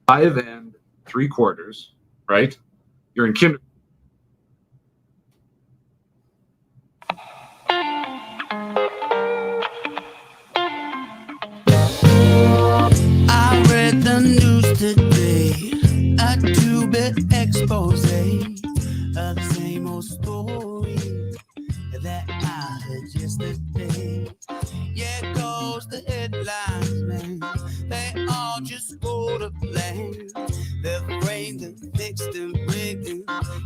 5 3/4, right? You're in kindergarten. I read the news today, a two-bit expose of the same old story that I heard yesterday. Yeah, it goes the headlines, man. They all just go to plan. They're framed and fixed and rigged,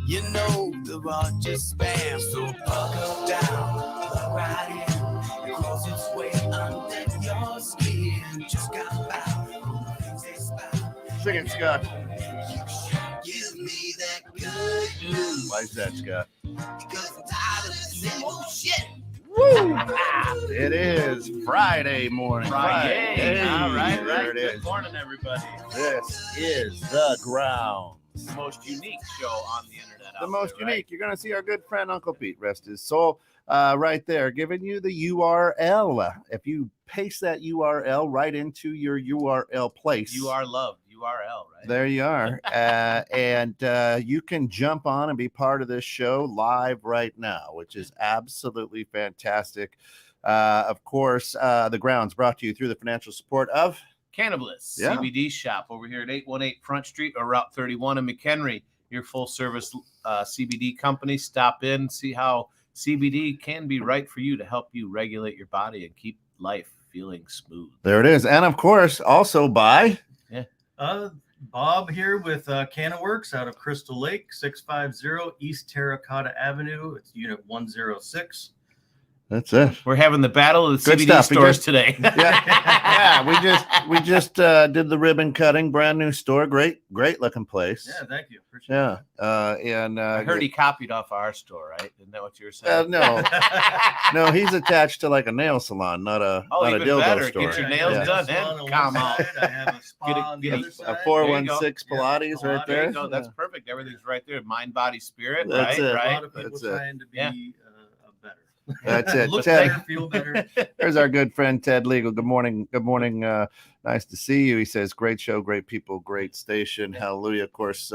you know they're all just spam. So buckle down, plug right in, cause it's way under your skin. Just got by on the things they spy. Sing it, Scott. Give me that good news. Why is that, Scott? Because I'm tired of the same old shit. Woo! It is Friday morning. Friday. All right. There it Good is. morning, everybody. This is The Ground. The most unique show on the internet. The most unique. You're going to see our good friend Uncle Pete, rest his soul, right there, giving you the URL. If you paste that URL right into your URL place. You are loved. URL, right? There you are. And you can jump on and be part of this show live right now, which is absolutely fantastic. Of course, The Ground's brought to you through the financial support of Cannabis Yeah. CBD shop over here at 818 Front Street or Route 31 in McHenry. Your full service CBD company. Stop in, see how CBD can be right for you to help you regulate your body and keep life feeling smooth. There it is. And of course, also by Bob here with CannaWorks out of Crystal Lake, 650 East Terracotta Avenue. It's unit 106. that's it. We're having the battle of the Good CBD stuff, stores because- today. We just did the ribbon cutting, brand new store, great looking place. Yeah, thank you. Appreciate it. I heard he copied off our store, right? Isn't that what you were saying? no, he's attached to like a nail salon, not a even dildo better. store. Get your nails Yeah. done. Salon on Then one come on. side, I have a spa on the Get other a side. A 416 Yeah. Pilates right Pilates. there. There you go. That's perfect. Everything's right there. Mind, body, spirit. That's right. it. A Right. lot of people That's it. trying to be Yeah. better. That's it. Look Ted. better, feel better. There's our good friend Ted Legal. Good morning. Good morning. Nice to see you. He says, great show, great people, great station. Hallelujah. Of course,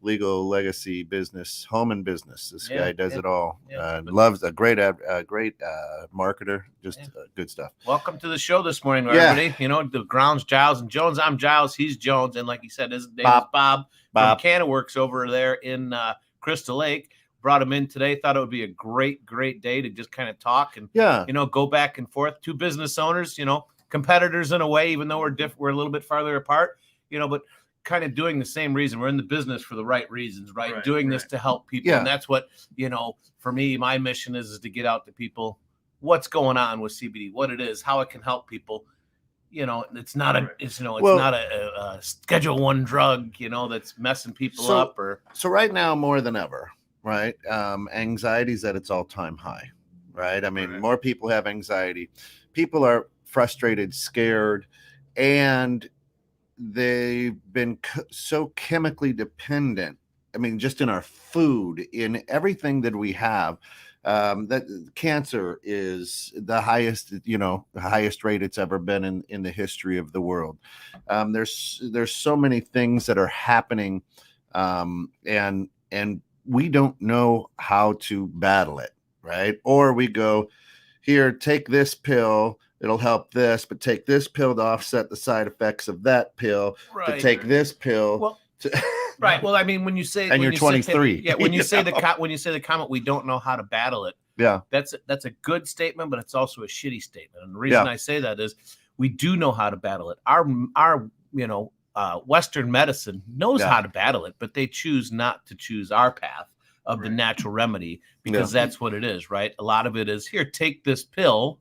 legal legacy business, home and business. This guy does it all. Loves a great marketer. Just good stuff. Welcome to the show this morning, Yeah. everybody. You know, the Grounds, Giles, and Jones. I'm Giles. He's Jones. And like he said, his name Bob. is Bob Bob. from CannaWorks over there in Crystal Lake. Brought him in today. Thought it would be a great day to just kind of talk and, Yeah. go back and forth. Two business owners, competitors in a way, even though we're a little bit farther apart, but kind of doing the same reason. We're in the business for the right reasons, right? Doing this to help people. Yeah. And that's what, for me, my mission is to get out to people what's going on with CBD, what it is, how it can help people. It's not not a Schedule 1 drug, that's messing people up So right now, more than ever, right? Anxiety's at its all-time high, right? I mean, more people have anxiety. People are frustrated, scared, and they've been so chemically dependent. I mean, just in our food, in everything that we have, that cancer is the highest rate it's ever been in the history of the world. There's so many things that are happening, and we don't know how to battle it, right? Or we go, here, take this pill, it'll help this, but take this pill to offset the side effects of that pill, to take this pill. Right. Well, I mean, when you say, and you're 23, when you say the comment, we don't know how to battle it. Yeah, that's a good statement, but it's also a shitty statement. And the reason I say that is we do know how to battle it. Our Western medicine knows how to battle it, but they choose not to choose our path of the natural remedy because that's what it is, right? A lot of it is, here, take this pill,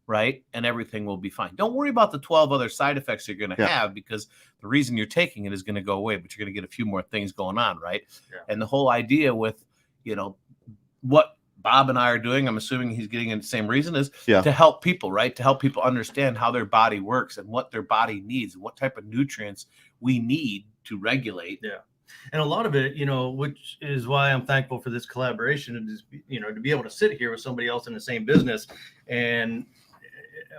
right, and everything will be fine. Don't worry about the 12 other side effects you're going to have, because the reason you're taking it is going to go away, but you're going to get a few more things going on, right? And the whole idea with, what Bob and I are doing, I'm assuming he's getting in the same reason, is to help people, right? To help people understand how their body works and what their body needs and what type of nutrients we need to regulate. Yeah. And a lot of it, which is why I'm thankful for this collaboration, and just, to be able to sit here with somebody else in the same business. And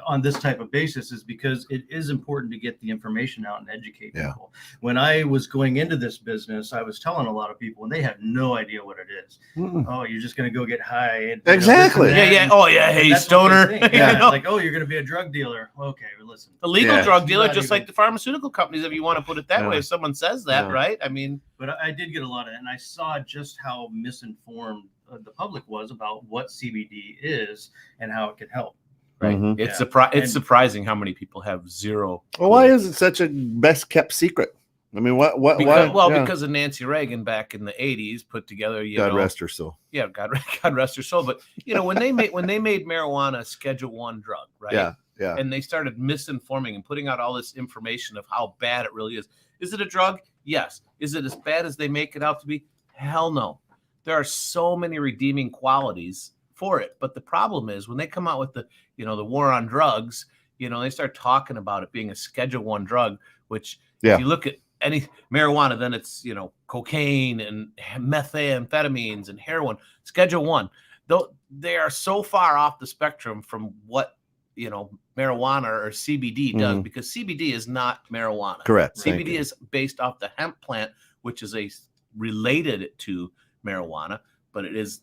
on this type of basis is because it is important to get the information out and educate Yeah. people. When I was going into this business, I was telling a lot of people, and they have no idea what it is. Mm-mm. Oh, you're just going to go get high. And, Exactly. this and that, Yeah. and- Oh yeah. and Hey, that's what they stoner. think. You Yeah, know? like, oh, you're going to be a drug dealer. Okay, well, listen. A legal Yeah. drug dealer, Not just even- like the pharmaceutical companies, if you want to put it that Yeah. way. If someone says that, Yeah. right? I mean, But I did get a lot of it, and I saw just how misinformed the public was about what CBD is and how it can help. right? Mhm. It's Yeah. it's And- surprising how many people have zero. Well, why is it such a best kept secret? I mean, what? Because, why? well, yeah. because of Nancy Reagan back in the '80s, put together. God rest her soul. Yeah, God rest her soul. But when they made marijuana a Schedule 1 drug, right? Yeah. And they started misinforming and putting out all this information of how bad it really is. Is it a drug? Yes. Is it as bad as they make it out to be? Hell no. There are so many redeeming qualities for it. But the problem is when they come out with the war on drugs, they start talking about it being a Schedule 1 drug, which if you look at any marijuana, then it's, cocaine and methamphetamines and heroin. Schedule 1, though they are so far off the spectrum from what marijuana or CBD does, because CBD is not marijuana. Correct. Thank CBD you. is based off the hemp plant, which is related to marijuana, but it is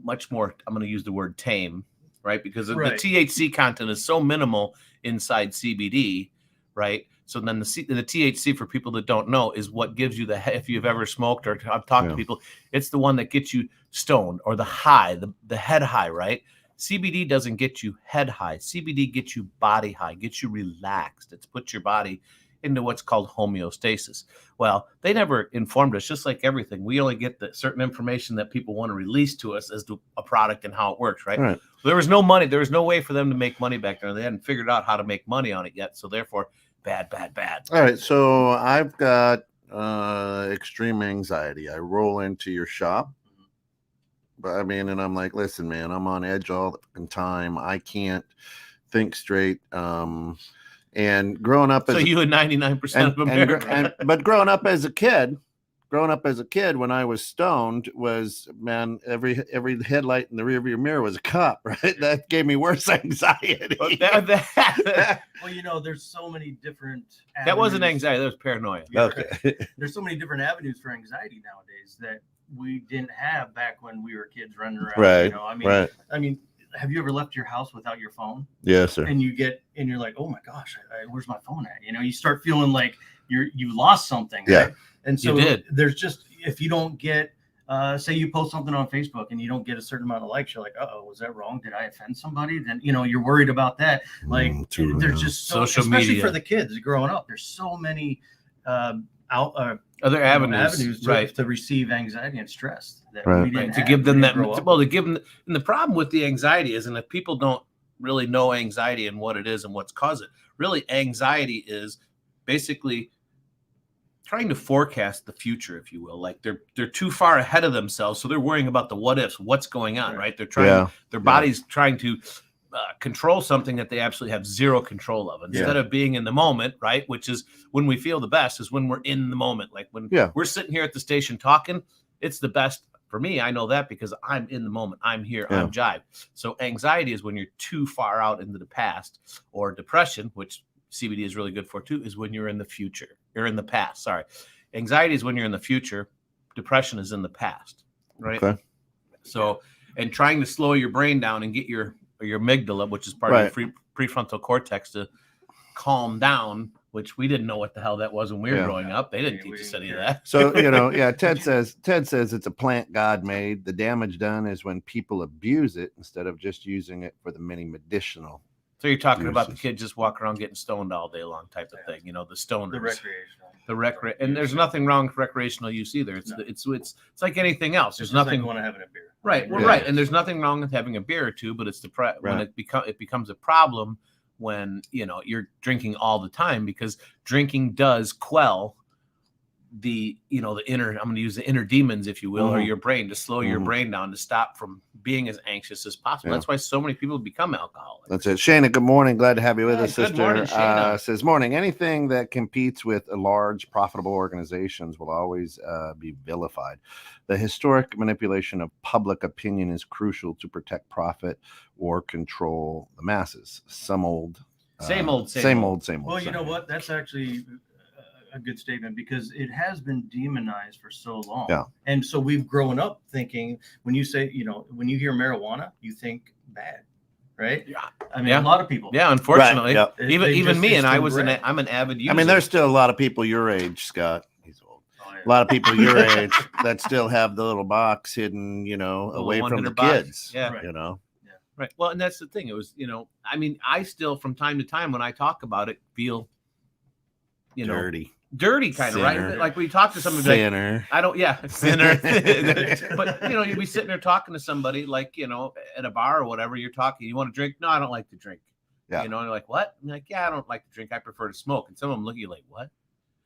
much more, I'm going to use the word tame, right? Because the THC content is so minimal inside CBD, right? So then the THC, for people that don't know, is what gives you if you've ever smoked or I've talked to people, it's the one that gets you stoned or the high, the head high, right? CBD doesn't get you head high. CBD gets you body high, gets you relaxed. It's put your body into what's called homeostasis. Well, they never informed us, just like everything. We only get the certain information that people want to release to us as to a product and how it works, right? Right. There was no money. There was no way for them to make money back there. They hadn't figured out how to make money on it yet. So therefore, bad. All right. So I've got extreme anxiety. I roll into your shop. But I mean, and I'm like, listen, man, I'm on edge all the fucking time. I can't think straight. And growing up as so you and 99% of America. but growing up as a kid, when I was stoned, was, man, every headlight in the rearview mirror was a cop, right? That gave me worse anxiety. Well, there's so many different avenues. That wasn't anxiety. That was paranoia. Okay. There's so many different avenues for anxiety nowadays that we didn't have back when we were kids running around. Right. I mean, have you ever left your house without your phone? Yes, sir. And you're like, oh my gosh, where's my phone at? You start feeling like you lost something. Yeah. Right? And so You did. there's just, if you don't get, say you post something on Facebook and you don't get a certain amount of likes, you're like, uh-oh, was that wrong? Did I offend somebody? Then, you're worried about that. Like, there's just Social especially media. for the kids growing up, there's so many Other avenues, to receive anxiety and stress that Right. we didn't to have. give them We that. didn't grow up Well, to with. give them. And the problem with the anxiety is, and if people don't really know anxiety and what it is and what's caused it, really anxiety is basically trying to forecast the future, if you will. Like they're too far ahead of themselves, so they're worrying about the what ifs, what's going on, right? They're trying, their body's trying to control something that they absolutely have zero control of, instead of being in the moment, right? Which is when we feel the best, is when we're in the moment. Like when we're sitting here at the station talking, it's the best for me. I know that because I'm in the moment. I'm here. I'm jive. So anxiety is when you're too far out into the past, or depression, which CBD is really good for too, is when you're in the future. You're in the past. Sorry. Anxiety is when you're in the future. Depression is in the past. Right. Okay. So, and trying to slow your brain down and get your amygdala, which is part of the prefrontal cortex, to calm down, which we didn't know what the hell that was when we were growing up. They didn't teach us any of that. So, Ted says it's a plant God made. The damage done is when people abuse it instead of just using it for the many medicinal. So you're talking about the kid just walking around getting stoned all day long type of thing, the stoners. The recreational. And there's nothing wrong with recreational use either. It's like anything else. There's nothing. Like going to having a beer. Right. Well, right. And there's nothing wrong with having a beer or two, but it's when it becomes a problem when you're drinking all the time, because drinking does quell the inner, I'm going to use the inner demons, if you will, or your brain, to slow your brain down, to stop from being as anxious as possible. Yeah. That's why so many people become alcoholics. That's it. Shayna, good morning. Glad to have you with Yeah, us, good sister. morning, Shayna. Says, morning. Anything that competes with large, profitable organizations will always be vilified. The historic manipulation of public opinion is crucial to protect profit or control the masses. Same old. Well, you know what? That's actually a good statement because it has been demonized for so long. Yeah. And so we've grown up thinking when you say, when you hear marijuana, you think bad, right? Yeah. I mean, a lot of people. Yeah, unfortunately. Right, yeah. Even me, and I'm an avid user. I mean, there's still a lot of people your age, Scott. He's old. Oh, yeah. A lot of people your age that still have the little box hidden, away from the kids. Yeah. Right. Right. Well, and that's the thing. It was, I mean, I still from time to time when I talk about it feel, dirty kind of, right? Like we talk to somebody thinner. Like, I don't, thinner. But you'd be sitting there talking to somebody like, at a bar or whatever, you're talking, you want to drink? No, I don't like to drink. Yeah. And you're like, what? I'm like, yeah, I don't like to drink. I prefer to smoke. And some of them look at you like, what?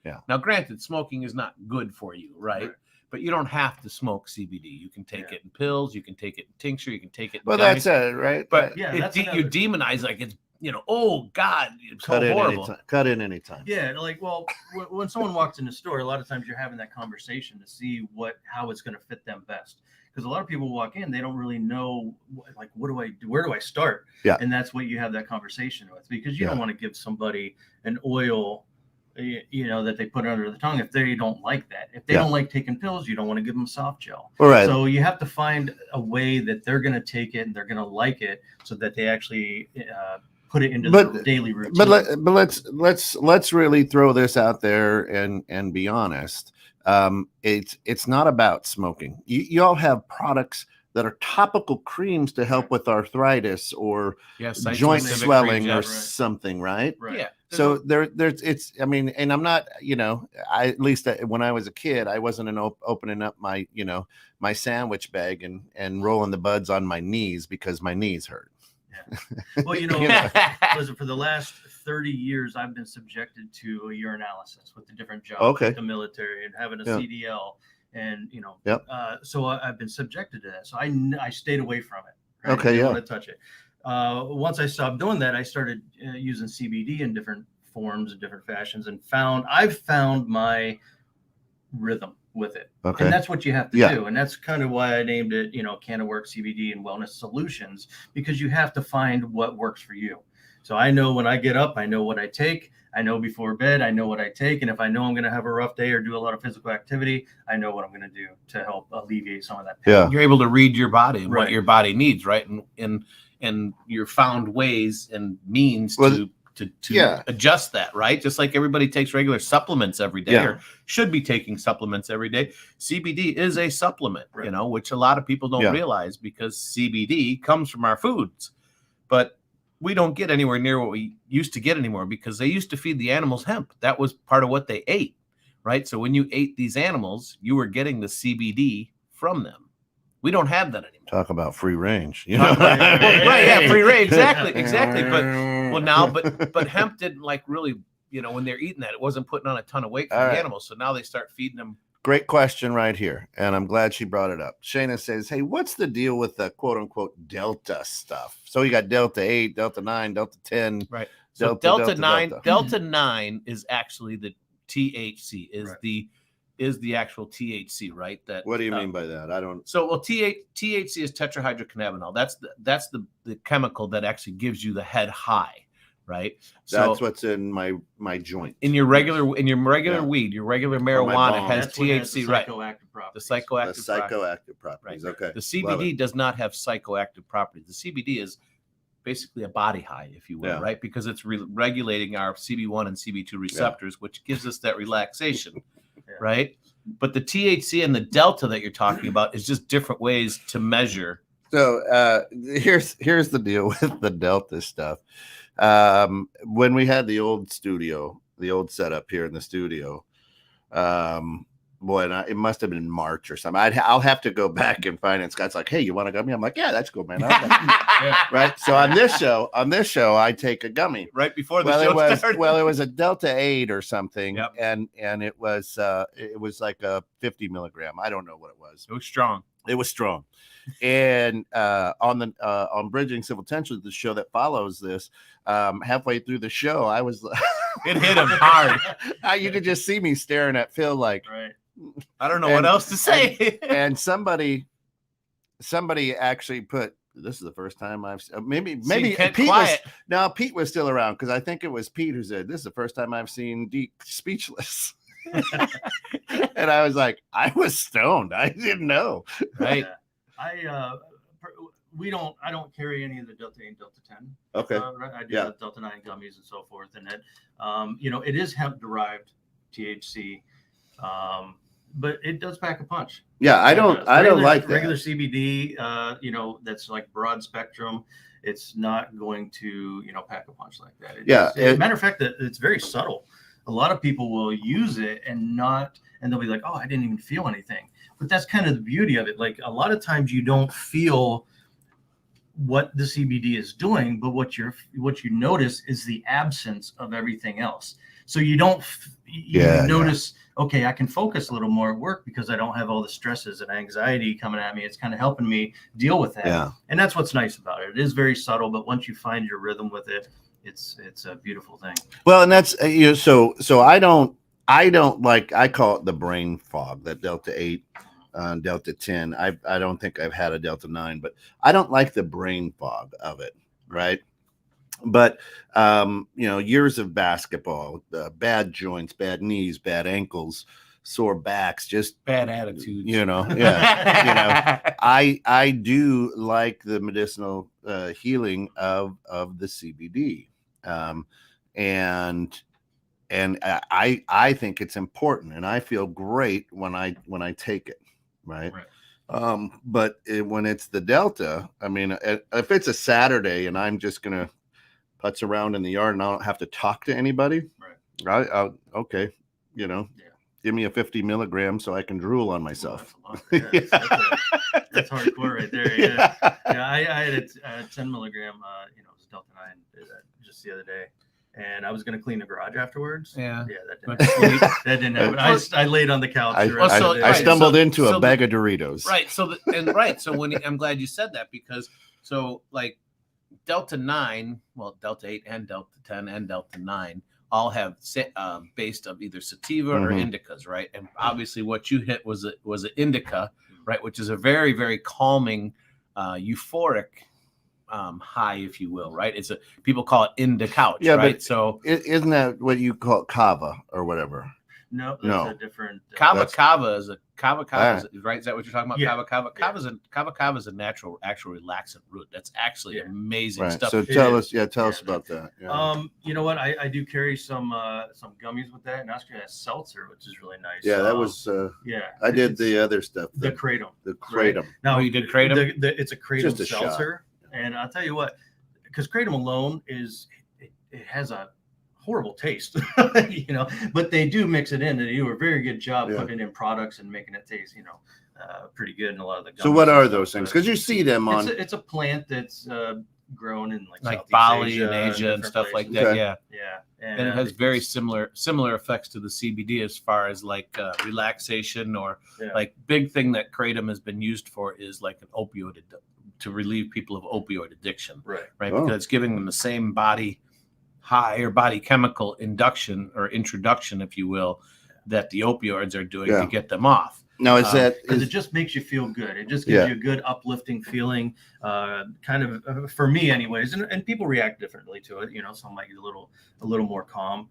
Yeah. Now, granted, smoking is not good for you, right? But you don't have to smoke CBD. You can take it in pills. You can take it in tincture. You can take it in well, gummies. That's it, right? But you demonize like it's, oh God, it's so horrible. Cut in anytime. Yeah, like, well, when someone walks in the store, a lot of times you're having that conversation to see how it's going to fit them best. Because a lot of people walk in, they don't really know, like, what do I do? Where do I start? Yeah. And that's what you have that conversation with, because you don't want to give somebody an oil, that they put under the tongue if they don't like that. If they don't like taking pills, you don't want to give them soft gel. All right. So you have to find a way that they're going to take it and they're going to like it, so that they actually put it into their daily routine. But let's really throw this out there and be honest. It's not about smoking. You all have products that are topical creams to help with arthritis or joint swelling or something, right? Right. Yeah. So it's, I mean, and I'm not, at least when I was a kid, I wasn't opening up my, my sandwich bag and rolling the buds on my knees because my knees hurt. Yeah. Well, listen, for the last 30 years, I've been subjected to a urinalysis with the different jobs, like the military and having a CDL. And, so I've been subjected to that. So I stayed away from it. Right? Okay. I didn't want to touch it. Once I stopped doing that, I started using CBD in different forms and different fashions, and I've found my rhythm with it. Okay. And that's what you have to do. And that's kind of why I named it, Can of Work CBD and Wellness Solutions, because you have to find what works for you. So I know when I get up, I know what I take. I know before bed, I know what I take. And if I know I'm going to have a rough day or do a lot of physical activity, I know what I'm going to do to help alleviate some of that pain. Yeah. You're able to read your body and what your body needs, right? And you're found ways and means to adjust that, right? Just like everybody takes regular supplements every day or should be taking supplements every day. CBD is a supplement, which a lot of people don't realize, because CBD comes from our foods. But we don't get anywhere near what we used to get anymore, because they used to feed the animals hemp. That was part of what they ate, right? So when you ate these animals, you were getting the CBD from them. We don't have that anymore. Talk about free range. Free range. Exactly. But hemp didn't really, when they're eating that, it wasn't putting on a ton of weight for the animals. So now they start feeding them. Great question right here. And I'm glad she brought it up. Shayna says, hey, what's the deal with the quote unquote Delta stuff? So you got Delta 8, Delta 9, Delta 10. Right. So Delta 9 is actually the THC, is the actual THC, right? What do you mean by that? I don't. So, THC is tetrahydrocannabinol. That's the chemical that actually gives you the head high, right? That's what's in my joint. In your regular weed, your regular marijuana has THC, right? The psychoactive properties. Right. Okay. The CBD does not have psychoactive properties. The CBD is basically a body high, if you will, right? Because it's regulating our CB1 and CB2 receptors, which gives us that relaxation. Right. But the THC and the Delta that you're talking about is just different ways to measure. So here's the deal with the Delta stuff. When we had the old setup here in the studio, it must have been March or something. I'll have to go back and find it. Scott's like, hey, you want a gummy? I'm like, yeah, that's cool, man. Right. So on this show, I take a gummy right before the show started. Well, it was a Delta 8 or something, and it was like a 50 milligram. I don't know what it was. It was strong. It was strong. And on Bridging Civil Tension, the show that follows this, halfway through the show, I was It hit him hard. you could just see me staring at Phil like, Right. I don't know what else to say. and somebody actually put, this is the first time I've maybe Pete Pete was still around, because I think it was Pete who said, this is the first time I've seen Deke speechless. And I was like, I was stoned. I didn't know. Right. I don't carry any of the Delta 8 and Delta 10. Okay. Right? I do the Delta 9 gummies and so forth. And it, it is hemp derived THC. But it does pack a punch. Yeah, I don't like that. Regular CBD, that's like broad spectrum. It's not going to, pack a punch like that. As a matter of fact, that it's very subtle. A lot of people will use it and they'll be like, oh, I didn't even feel anything. But that's kind of the beauty of it. Like, a lot of times you don't feel what the CBD is doing, but what you notice is the absence of everything else. So you don't notice, okay, I can focus a little more at work because I don't have all the stresses and anxiety coming at me. It's kind of helping me deal with that. Yeah. And that's what's nice about it. It is very subtle, but once you find your rhythm with it, it's a beautiful thing. Well, and that's so I don't like, I call it the brain fog, that Delta 8, Delta 10. I don't think I've had a Delta 9, but I don't like the brain fog of it, right? But years of basketball, bad joints, bad knees, bad ankles, sore backs, just bad attitude. I do like the medicinal healing of the CBD, and I think it's important, and I feel great when I take it, right? But when it's the Delta, I mean, if it's a Saturday and I'm just gonna putz around in the yard and I don't have to talk to anybody, right? Okay, give me a 50 milligram so I can drool on myself. That's hardcore right there. Yeah. I had a 10 milligram, it was Delta 9 just the other day. And I was going to clean the garage afterwards. Yeah, that didn't happen. I laid on the couch. I stumbled into a bag of Doritos. Right. So I'm glad you said that, because like Delta 9, well, Delta 8 and Delta 10 and Delta 9 all have based of either sativa or indicas, right? And obviously what you hit was an indica, right, which is a very, very calming, euphoric high, if you will, right? People call it indicouch, right? But so isn't that what you call kava or whatever? No, that's a different. Kava is right. Is that what you're talking about? Yeah. Kava is a natural, actual relaxant root. That's actually amazing stuff. So tell us about that. Yeah. You know what? I do carry some gummies with that, and actually a seltzer, which is really nice. Yeah, that was. I did the other stuff. The kratom. The kratom. Right? Now you did kratom. It's a kratom seltzer, and I'll tell you what, because kratom alone it has a horrible taste, but they do mix it in, and they do a very good job putting it in products and making it taste, pretty good in a lot of the gummies. So what are those things? Because you see them on. It's a plant that's grown in like Bali and Asia and stuff like that. Okay. Yeah. And it has very similar effects to the CBD as far as like relaxation or like big thing that kratom has been used for is like an opioid to relieve people of opioid addiction. Right. Oh. Because it's giving them the same body high or body chemical induction or introduction, if you will, that the opioids are doing to get them off. No, because it just makes you feel good. It just gives you a good uplifting feeling, kind of for me, anyways. And people react differently to it. Some might get a little more calm.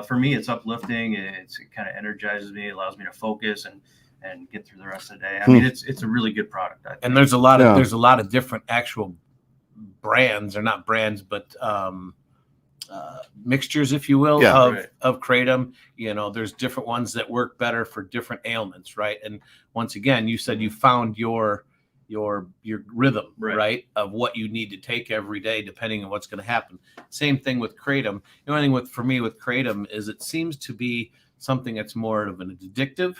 For me, it's uplifting. It kind of energizes me, allows me to focus and get through the rest of the day. I mean, it's a really good product. I think. And there's a lot of different actual brands, or not brands, but mixtures, if you will, of kratom. There's different ones that work better for different ailments, right? And once again, you said you found your rhythm, right, of what you need to take every day, depending on what's going to happen. Same thing with kratom. The only thing for me with kratom is it seems to be something that's more of an addictive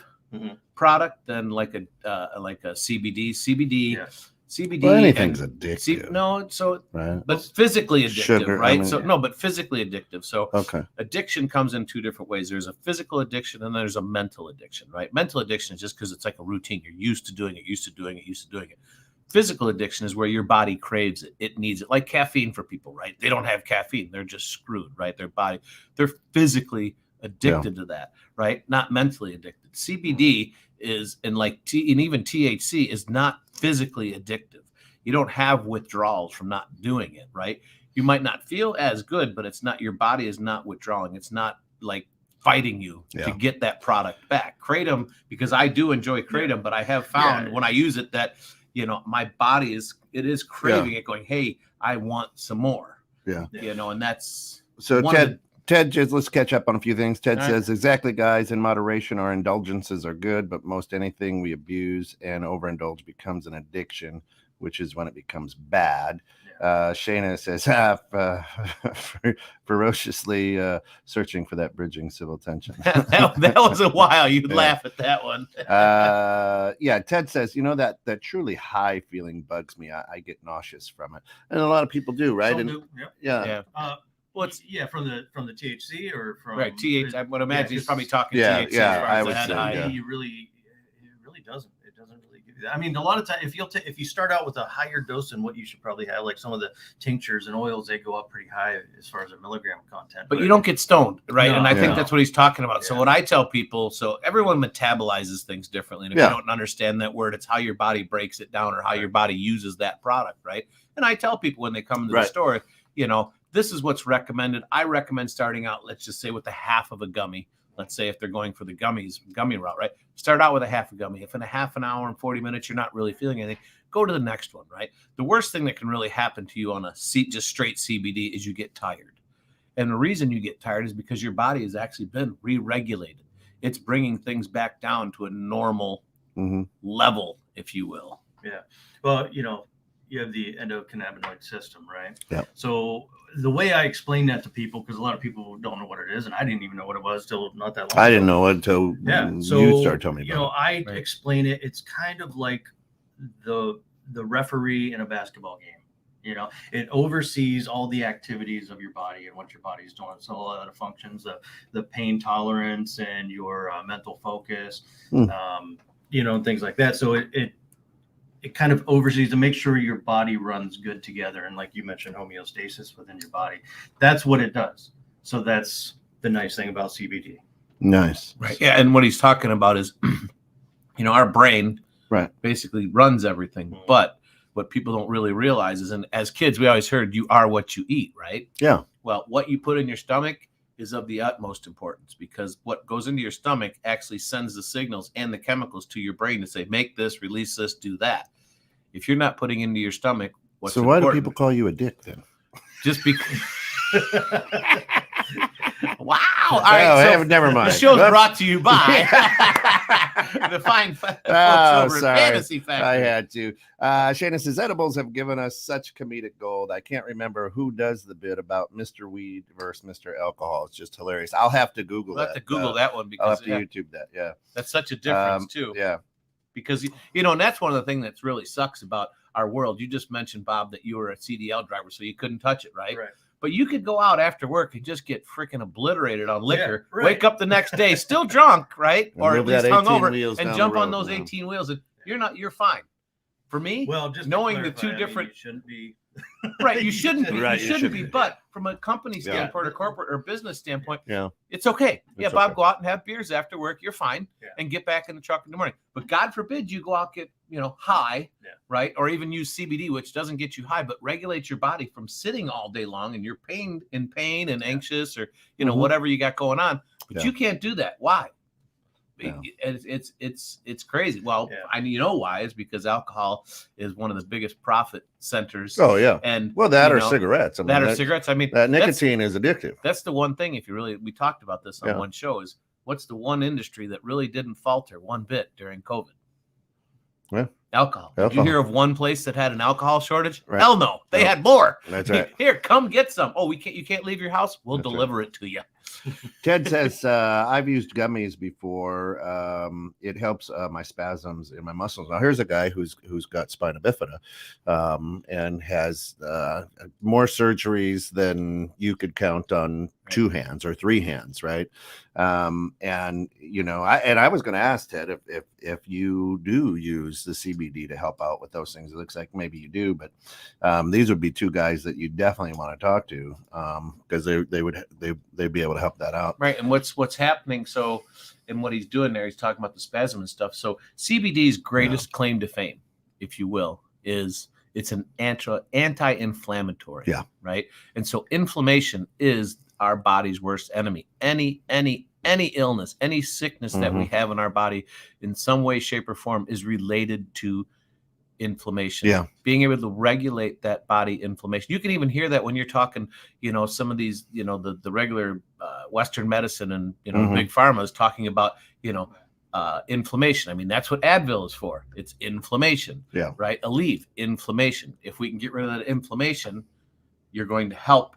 product than like a CBD. CBD CBD. Well, anything's and addictive. Right. but physically addictive, Sugar, right? I mean, but physically addictive. So Okay. addiction comes in two different ways. There's a physical addiction and there's a mental addiction, right? Mental addiction is just because it's like a routine. You're used to doing it. Physical addiction is where your body craves it. It needs it, like caffeine for people, right? They don't have caffeine. They're just screwed, right? They're physically addicted to that, right? Not mentally addicted. CBD is, and even THC is not physically addictive. You don't have withdrawals from not doing it, right? You might not feel as good, but it's not, your body is not withdrawing. It's not like fighting you to get that product back. Kratom, because I do enjoy Kratom, but I have found when I use it that, my body is craving it, going, hey, I want some more. Yeah. And that's so Ted, just let's catch up on a few things. Ted says, exactly, guys, in moderation, our indulgences are good, but most anything we abuse and overindulge becomes an addiction, which is when it becomes bad. Shayna says, ferociously searching for that bridging civil tension. that was a while. You'd laugh at that one. Ted says, that truly high feeling bugs me. I get nauseous from it. And a lot of people do, right? Well, it's from the THC or from THC. I would imagine he's probably talking THC. I would say. It really doesn't. It doesn't really give you that. I mean, a lot of time if you start out with a higher dose than what you should probably have, like some of the tinctures and oils, they go up pretty high as far as a milligram content. But you don't get stoned, right? And I think that's what he's talking about. So what I tell people, so everyone metabolizes things differently, and if you don't understand that word, it's how your body breaks it down or how your body uses that product, right? And I tell people when they come to the store, this is what's recommended. I recommend starting out, let's just say, with a half of a gummy. Let's say if they're going for the gummy route, right? Start out with a half a gummy. If in a half an hour and 40 minutes you're not really feeling anything, go to the next one, right? The worst thing that can really happen to you on just straight CBD is you get tired. And the reason you get tired is because your body has actually been re-regulated. It's bringing things back down to a normal level, if you will. Yeah. Well, you have the endocannabinoid system, right? Yeah. So the way I explain that to people, because a lot of people don't know what it is, and I didn't even know what it was till not that long ago. I didn't know it until you started telling me about it. I explain it. It's kind of like the referee in a basketball game. It oversees all the activities of your body and what your body's doing. So a lot of the functions, the pain tolerance and your mental focus, and things like that. So it kind of oversees to make sure your body runs good together. And like you mentioned, homeostasis within your body. That's what it does. So that's the nice thing about CBD. Nice. Right. Yeah. And what he's talking about is, our brain basically runs everything. But what people don't really realize is, and as kids, we always heard you are what you eat, right? Yeah. Well, what you put in your stomach is of the utmost importance, because what goes into your stomach actually sends the signals and the chemicals to your brain to say, make this, release this, do that. If you're not putting into your stomach what's important. So why do people call you a dick then? Just because. Wow. All right. Never mind. The show's brought to you by the fine folks over at Fantasy Factory. I had to. Shayna says, edibles have given us such comedic gold. I can't remember who does the bit about Mr. Weed versus Mr. Alcohol. It's just hilarious. I'll have to Google that. I'll have to Google that one, because I'll have to YouTube that. Yeah. That's such a difference too. Yeah. Because, and that's one of the things that's really sucks about our world. You just mentioned, Bob, that you were a CDL driver, so you couldn't touch it, right? Right. But you could go out after work and just get freaking obliterated on liquor, wake up the next day still drunk, right? Or at least hungover, and jump on those 18 wheels, and you're fine. For me, just knowing the two different, you shouldn't be right, you shouldn't be, you shouldn't be, but from a company standpoint or corporate or business standpoint, it's okay. Bob, go out and have beers after work, you're fine, and get back in the truck in the morning. But God forbid you go out, get high, right, or even use CBD, which doesn't get you high, but regulates your body from sitting all day long, and you're in pain and anxious, or whatever you got going on. But you can't do that. Why? No. It's crazy. Well, I mean, why is because alcohol is one of the biggest profit centers. Oh yeah, and or cigarettes. Cigarettes. I mean, that nicotine is addictive. That's the one thing. If you really, we talked about this on one show. Is what's the one industry that really didn't falter one bit during COVID? Yeah. Alcohol. Did you hear of one place that had an alcohol shortage? Right. Hell no. They had more. That's right. Here, come get some. Oh, you can't leave your house? We'll deliver it to you. Ted says, I've used gummies before. It helps my spasms in my muscles. Now, here's a guy who's got spina bifida and has more surgeries than you could count on 2 hands or 3 hands, right? And, you know, I was going to ask Ted if you do use the CBD to help out with those things. It looks like maybe you do, but these would be 2 guys that you definitely want to talk to because they'd be able to help that out. Right. And what's happening? So, and what he's doing there, he's talking about the spasm and stuff. So CBD's greatest claim to fame, if you will, is it's an anti-inflammatory. Yeah. Right. And so inflammation is our body's worst enemy. Any illness, any sickness that we have in our body in some way, shape, or form is related to inflammation. Yeah. Being able to regulate that body inflammation. You can even hear that when you're talking, you know, some of these, you know, the regular Western medicine and, you know, big pharma is talking about, you know, inflammation. I mean, that's what Advil is for. It's inflammation. Yeah. Right. Aleve, inflammation. If we can get rid of that inflammation, you're going to help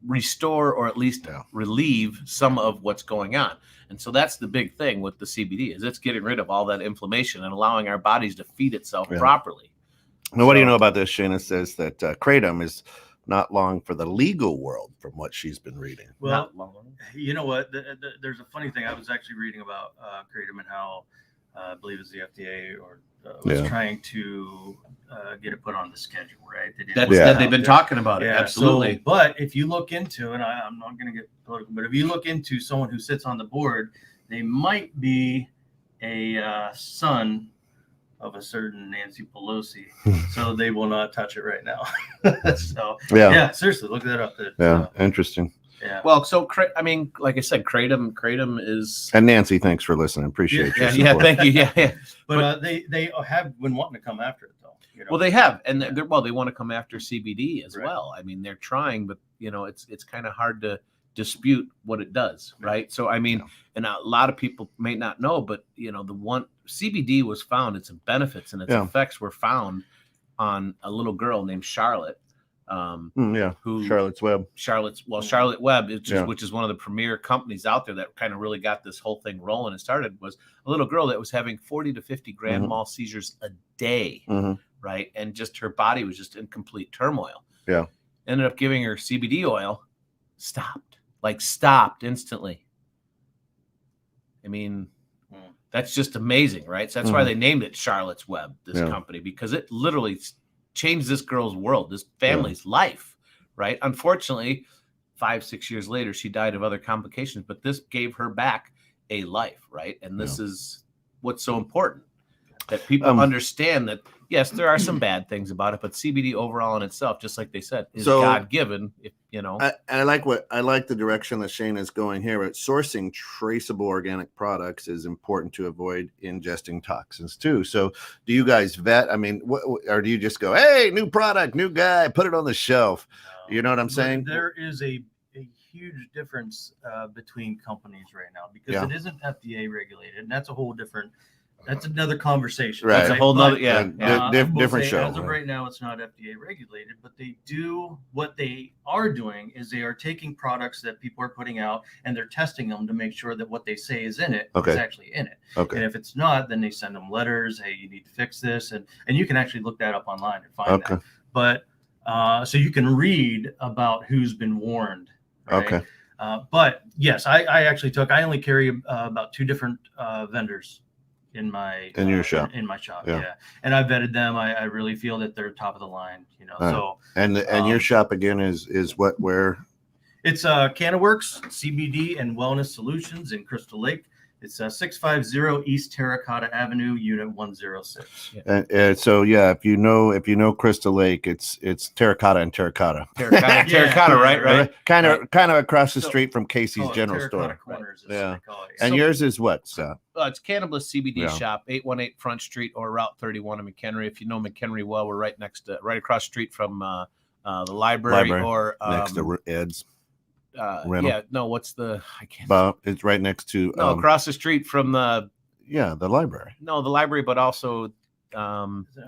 restore or at least relieve some of what's going on. And so that's the big thing with the CBD is it's getting rid of all that inflammation and allowing our bodies to feed itself properly. Now, what do you know about this? Shayna says that kratom is not long for the legal world from what she's been reading. Well, you know what? There's a funny thing. I was actually reading about kratom and how I believe it's the FDA or was trying to get it put on the schedule, right? They've been talking about it. Absolutely. So, but if you look into, and I'm not going to get political, but if you look into someone who sits on the board, they might be a son of a certain Nancy Pelosi. So they will not touch it right now. So, yeah, seriously, look that up. Interesting. Yeah. Well, so I mean, like I said, kratom is. And Nancy, thanks for listening. Appreciate it. Yeah, thank you. Yeah. But they have been wanting to come after it though. You know? Well, they have, and they want to come after CBD as well. I mean, they're trying, but you know, it's kind of hard to dispute what it does, right? So I mean, and a lot of people may not know, but you know, the one CBD was found, its benefits and its effects were found on a little girl named Charlotte. Who Charlotte's Web. Charlotte Web, which is one of the premier companies out there that kind of really got this whole thing rolling and started, was a little girl that was having 40 to 50 grand mal seizures a day, right? And just her body was just in complete turmoil. Yeah. Ended up giving her CBD oil, stopped instantly. I mean, that's just amazing, right? So that's why they named it Charlotte's Web, this company, because it literally changed this girl's world, this family's life, right? Unfortunately, 5-6 years later, she died of other complications, but this gave her back a life, right? And this is what's so important, that people understand that, yes, there are some bad things about it, but CBD overall in itself, just like they said, is God-given, you know. I like the direction that Shane is going here, but sourcing traceable organic products is important to avoid ingesting toxins too. So do you guys vet? I mean, or do you just go, hey, new product, new guy, put it on the shelf? You know what I'm saying? There is a huge difference between companies right now because it isn't FDA regulated, and that's a whole different. That's another conversation. Right. That's a whole nother, different show. As of right now, it's not FDA regulated, but what they are doing is they are taking products that people are putting out and they're testing them to make sure that what they say is in it is actually in it. Okay. And if it's not, then they send them letters. Hey, you need to fix this. And you can actually look that up online and find that. But so you can read about who's been warned. Right? Okay. But yes, I only carry about 2 different vendors in your shop. In my shop, and I vetted them. I really feel that they're top of the line, you know. So and your shop again is where? It's CannaWorks CBD and Wellness Solutions in Crystal Lake. It's 650 East Terracotta Avenue, Unit 106. And so if you know Crystal Lake, it's terracotta and terracotta. Terracotta, right? Kind of across the street from Casey's General Store. Corners, And yours is what, Scott? It's Cannabis CBD Shop, 818 Front Street or Route 31 in McHenry. If you know McHenry well, we're right across the street from the library. Or next to Ed's. What's the? I can't. It's right next to. Across the street from the. Yeah, the library. No, the library, but also Is it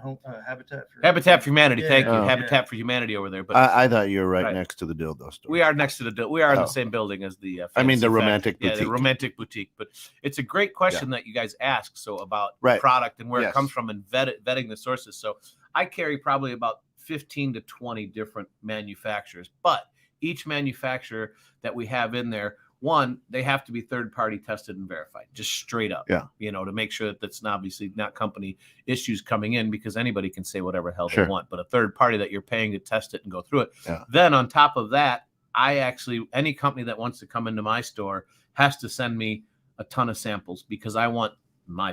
Habitat for Humanity. Yeah, Thank you, yeah. Habitat for Humanity over there. But I thought you were right, Right. next to the dildo store. we are next to the. We are in Oh. the same building as the. I mean, Fantasy the Factory. romantic Yeah, the boutique. romantic boutique. But it's a great question that you guys ask. So about Right. product and where Yes. it comes from and vetting the sources. So I carry probably about 15 to 20 different manufacturers, but each manufacturer that we have in there, one, they have to be third-party tested and verified, just straight up. Yeah. To make sure that that's obviously not company issues coming in, because anybody can say whatever the hell Sure. they want, but a third party that you're paying to test it and go through it. Yeah. Then on top of that, any company that wants to come into my store has to send me a ton of samples, because I want my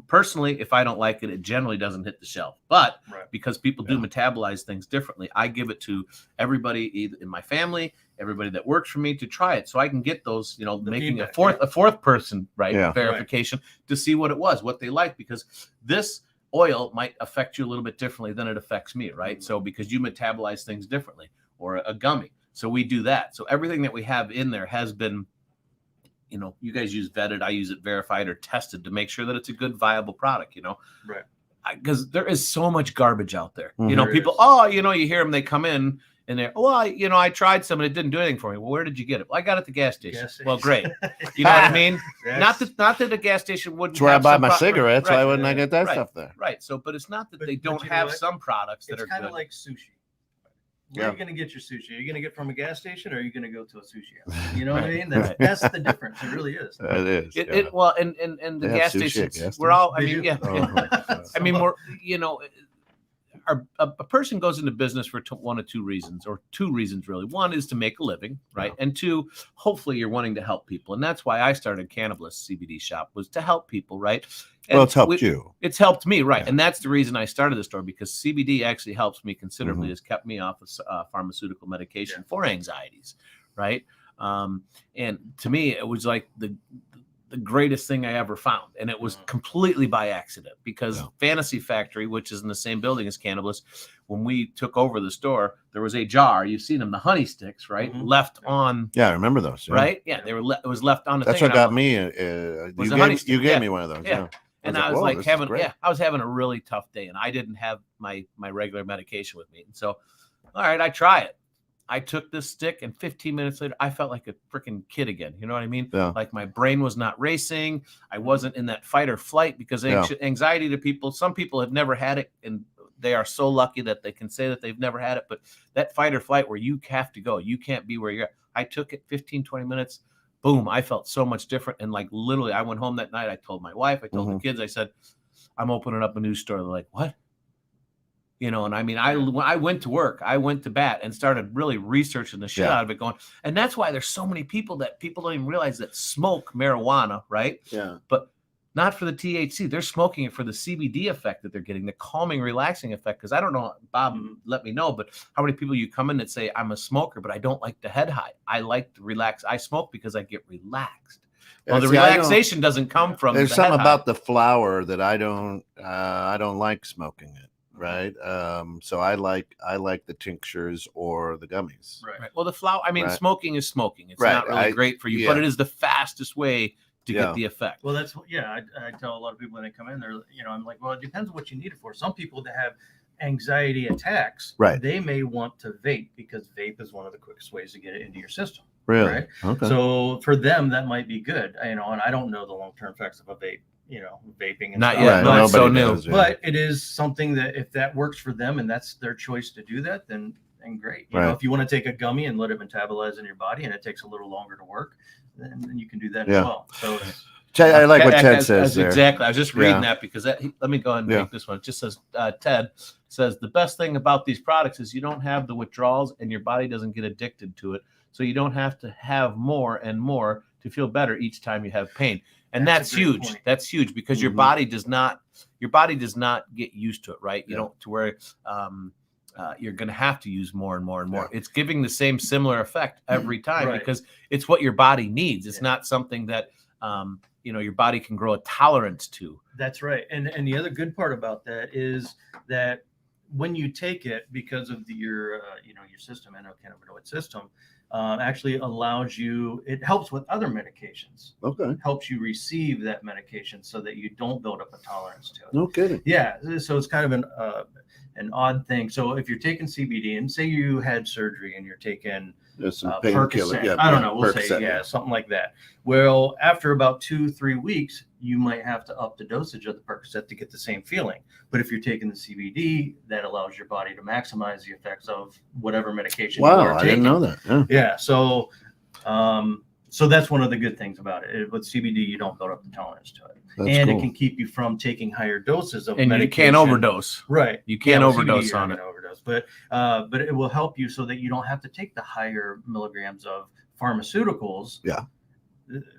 personally, if I don't like it, it generally doesn't hit the shelf. But Right. because people do metabolize things differently, I give it to everybody either in my family, everybody that works for me, to try it, so I can get those, making feedback, a fourth person Yeah. verification to see what it was, what they like, because this oil might affect you a little bit differently than it affects me, right? So because you metabolize things differently, or a gummy, so we do that. So everything that we have in there has been, you guys use vetted, I use it verified or tested to make sure that it's a good, viable product, Right. Because there is so much garbage out there. Mhm. There People, is. you hear them, they come in and they're, I tried some and it didn't do anything for me. Well, where did you get it? Well, I got it at the gas station. Gas Well, station. great. You know what I mean? That's- Not that the gas station wouldn't. That's where I have buy some my cigarettes. Right, Why wouldn't I get that right. stuff there? Right. So, but it's not that But- they but don't you know have what? some products that It's are kind good. of like sushi. Where Yeah. are you going to get your sushi? Are you going to get from a gas station, or are you going to go to a sushi house? You know what I Right. mean? That's the difference. It really is. It is. It, yeah. it well, and the They have gas sushi at stations. gas We're all. I They mean, do. yeah. Oh, I mean, we're a person goes into business for one of two reasons, or two reasons really. One is to make a living, right? And two, hopefully you're wanting to help people, and that's why I started Cannabis CBD Shop, was to help people, right? And well, it's helped you. It's helped me, right? Yeah. And that's the reason I started the store, because CBD actually helps me considerably. Mm-hmm. Has kept me off of pharmaceutical medication for anxieties, right? And to me, it was like the greatest thing I ever found. And it was completely by accident, because Fantasy Factory, which is in the same building as Cannabis, when we took over the store, there was a jar, you've seen them, the honey sticks, right? Mhm. Left on, Yeah, I remember those. Yeah. right? Yeah, they were, it was left on the That's thing. what and I got was- me. Was the honey stick, You gave yeah. me one of those. Yeah. Yeah. And I I was was like, like "Whoa, this is having, great." I was having a really tough day, and I didn't have my regular medication with me. And so, all right, I try it. I took this stick, and 15 minutes later, I felt like a freaking kid again. You know what I mean? Yeah. Like my brain was not racing. I wasn't in that fight or flight, because anxiety to people, some people have never had it, and they are so lucky that they can say that they've never had it. But that fight or flight where you have to go, you can't be where you're at. I took it 15, 20 minutes. Boom. I felt so much different. And like literally, I went home that night. I told my wife, I told the kids, I said, I'm opening up a new store. They're like, what? And I mean, when I went to work, I went to bat and started really researching the shit out of it, going, and that's why there's so many people don't even realize that smoke marijuana, right? Yeah. But not for the THC. They're smoking it for the CBD effect that they're getting, the calming, relaxing effect. Because I don't know, Bob, let me know, but how many people you come in that say, I'm a smoker, but I don't like the head high. I like to relax. I smoke because I get relaxed. Well, the See, I relaxation doesn't come from There's the something head high. about the flower that I don't like smoking it. Right. So I like the tinctures or the gummies. Right. Well, the flower, I mean, Right. smoking is smoking. It's Right. not really great for you, but it is the fastest way to get the effect. Well, that's I tell a lot of people when they come in, they're I'm like, well, it depends on what you need it for. Some people that have anxiety attacks, Right. they may want to vape, because vape is one of the quickest ways to get it into your system. Really? Right. Okay. So for them, that might be good. And I don't know the long-term effects of a vape, vaping and Not stuff. yet. Right, No, it's so nobody new. does, yeah. But it is something that if that works for them and that's their choice to do that, then great. You know, Right. if you want to take a gummy and let it metabolize in your body and it takes a little longer to work, then you can do that Yeah. as well. So it's, I like what Ted That's says there. exactly. I was just reading Yeah. that because let me go ahead and Yeah. make this one. It just says, Ted says, the best thing about these products is you don't have the withdrawals and your body doesn't get addicted to it. So you don't have to have more and more to feel better each time you have pain. And That's that's a great huge. point. That's huge because your Mhm. body does not get used to it, right? You don't, to where you're going to have to use more and more and more. Yeah. It's giving the same similar effect every time Right. because it's what your body needs. It's Yeah. not something that, your body can grow a tolerance to. that's right. And the other good part about that is that when you take it, because of your system, endocannabinoid system, actually allows you. It helps with other medications. Okay. Helps you receive that medication so that you don't build up a tolerance to it. No kidding. Yeah, so it's kind of an odd thing. So if you're taking CBD, and say you had surgery and you're taking There's some painkiller. Percocet, Yeah, I don't know, we'll Percocet, say, something like that. Well, after about 2-3 weeks, you might have to up the dosage of the Percocet to get the same feeling. But if you're taking the CBD, that allows your body to maximize the effects of whatever medication you are Wow, I taking. didn't know that. Yeah, so that's one of the good things about it. With CBD, you don't build up the tolerance to it. That's and cool. it can keep you from taking higher doses of And medication. you can't overdose. Right. You can't with overdose CBD, you're on not it. gonna overdose. But it will help you so that you don't have to take the higher milligrams of pharmaceuticals. Yeah.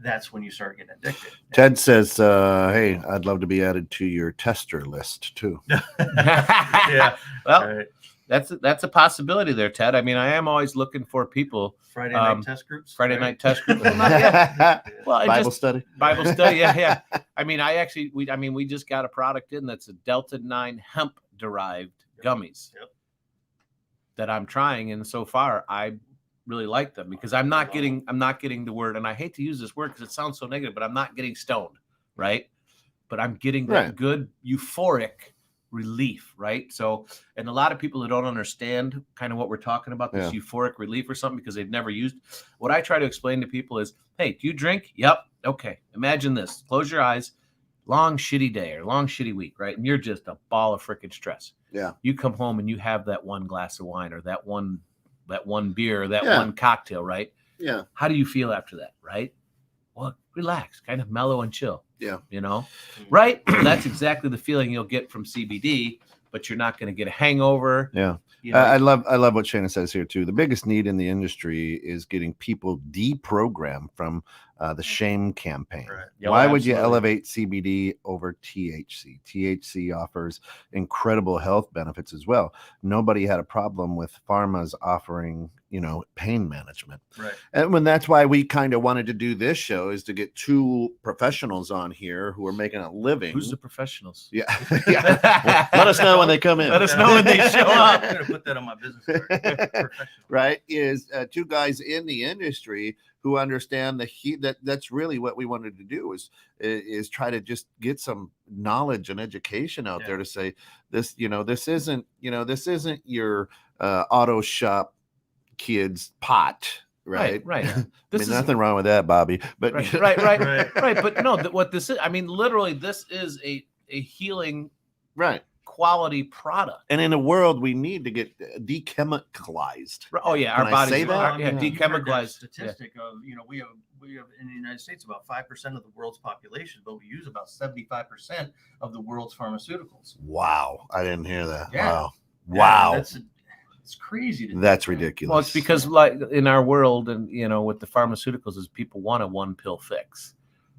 That's when you start getting addicted. Ted says, hey, I'd love to be added to your tester list too. Yeah. Well, Right. that's a possibility there, Ted. I mean, I am always looking for people. Friday night test groups. Friday right? night test group. Well, not yet. Well, I Bible just- study. Bible study. Yeah. I mean, we just got a product in that's a Delta 9 hemp derived gummies Yep. that I'm trying, and so far I really like them because I'm not getting the word, and I hate to use this word because it sounds so negative, but I'm not getting stoned, right? But I'm getting that Right. good euphoric relief, right? So, and a lot of people that don't understand kind of what we're talking about, this euphoric relief or something, because they've never used. What I try to explain to people is, hey, do you drink? Yep. Okay. Imagine this. Close your eyes. Long shitty day or long shitty week, right? And you're just a ball of freaking stress. Yeah. You come home and you have that one glass of wine or that one beer or that Yeah. one cocktail, right? Yeah. How do you feel after that, right? Well, relax, kind of mellow and chill. Yeah. You know, right? That's exactly the feeling you'll get from CBD, but you're not going to get a hangover. Yeah. You know, I love what Shannon says here too. The biggest need in the industry is getting people deprogrammed from the shame campaign. Right. Yeah, Why would you absolutely. elevate CBD over THC? THC offers incredible health benefits as well. Nobody had a problem with pharmas offering, pain management. Right. And when that's why we kind of wanted to do this show is to get two professionals on here who are making a living. who's the professionals? Yeah. Yeah. Let us know when they come in. Let us know when they show up. I'm gonna put that on my business card. Professional. Right, is two guys in the industry who understand the heat. That's really what we wanted to do is try to just get some knowledge and education out there to say this isn't your auto shop kids pot, right? Right. I This mean, is nothing wrong with that, Bobby, but right. Right. Right. But no, what this is, I mean, literally, this is a healing right. quality product. And in a world we need to get dechemicalized. Oh yeah, Can our I bodies say are that? You've heard that decemicalized. statistic of we have in the United States about 5% of the world's population, but we use about 75% of the world's pharmaceuticals. Wow, I didn't hear that. Yeah. Wow. It's crazy. That's ridiculous. Well, it's because like in our world and with the pharmaceuticals is people want a one pill fix,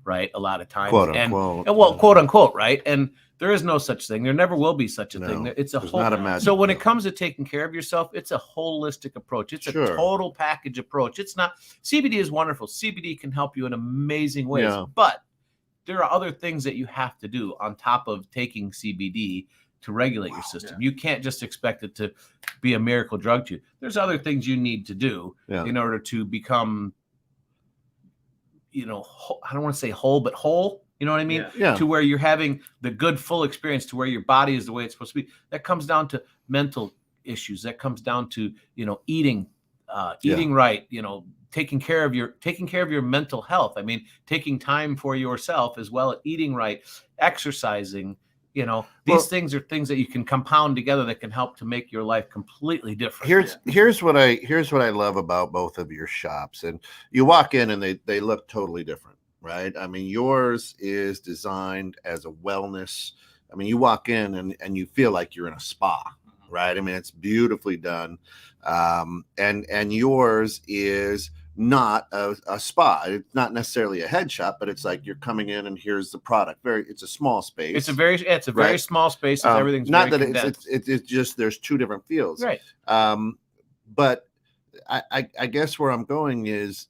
right? A lot of times, quote and unquote. quote unquote, right? And there is no such thing. There never will be such a No, thing. It's a there's whole. not a magic So when it pill. comes to taking care of yourself, it's a holistic approach. It's Sure. a total package approach. It's not. CBD is wonderful. CBD can help you in amazing ways, Yeah. but there are other things that you have to do on top of taking CBD to regulate your system. You can't just expect it to be a miracle drug to you. There's other things you need to do in order to become, I don't want to say whole, but whole. You know what I mean? Yeah. To where you're having the good full experience, to where your body is the way it's supposed to be. That comes down to mental issues. That comes down to eating right. Taking care of your mental health. I mean, taking time for yourself as well as eating right, exercising. These things are things that you can compound together that can help to make your life completely different. Here's what I love about both of your shops. And you walk in and they look totally different, right? I mean, yours is designed as a wellness. I mean, you walk in and you feel like you're in a spa, right? I mean, it's beautifully done. And yours is not a spa. It's not necessarily a head shop, but it's like you're coming in and here's the product. It's a small space. It's a very small space. Everything's not very that condensed. it's just there's two different fields, Right. But I guess where I'm going is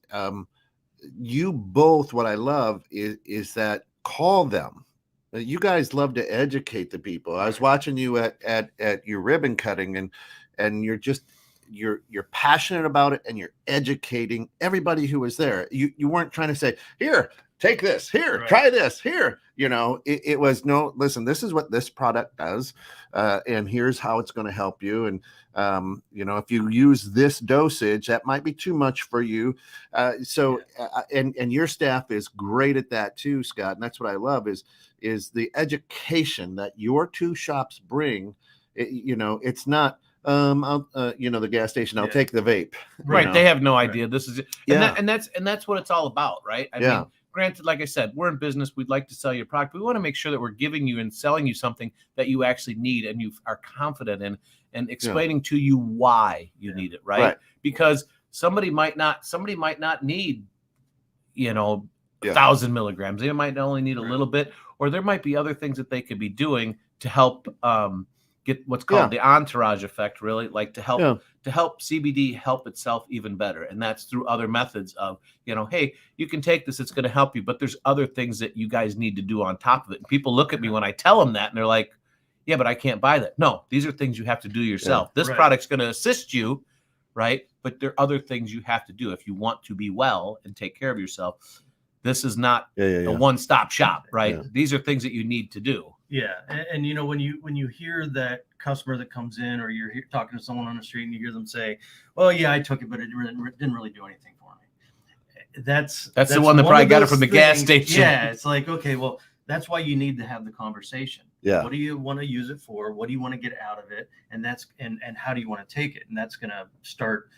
you both. What I love is that call them You guys love to educate the people. I was watching you at your ribbon cutting, and you're passionate about it, and you're educating everybody who was there. You weren't trying to say, here, take this, here, Right. try this, here. It was, no, listen, this is what this product does, and here's how it's going to help you. And if you use this dosage, that might be too much for you. And your staff is great at that too, Scott. And that's what I love is the education that your two shops bring. It's not the gas station, I'll take the vape. Right. They have no idea. This is Yeah. that's what it's all about, right? I mean, granted, like I said, we're in business. We'd like to sell your product. We want to make sure that we're giving you and selling you something that you actually need and you are confident in, and explaining to you why you need it, right? Because somebody might not need, 1,000 milligrams. They might only need a little bit, or there might be other things that they could be doing to help get what's called the entourage effect, really, like to help CBD help itself even better. And that's through other methods of, hey, you can take this, it's going to help you, but there's other things that you guys need to do on top of it. And people look at me when I tell them that, and they're like, yeah, but I can't buy that. No, these are things you have to do yourself. This product's going to assist you, right? But there are other things you have to do if you want to be well and take care of yourself. This is not a one-stop shop, right? Yeah. These are things that you need to do. Yeah, and when you hear that customer that comes in, or you're talking to someone on the street and you hear them say, "Well, yeah, I took it, but it didn't really do anything for me." That's the one that probably got it from the gas station. Yeah, it's like, okay, well, that's why you need to have the conversation. Yeah. What do you want to use it for? What do you want to get out of it? And how do you want to take it? And that's going to start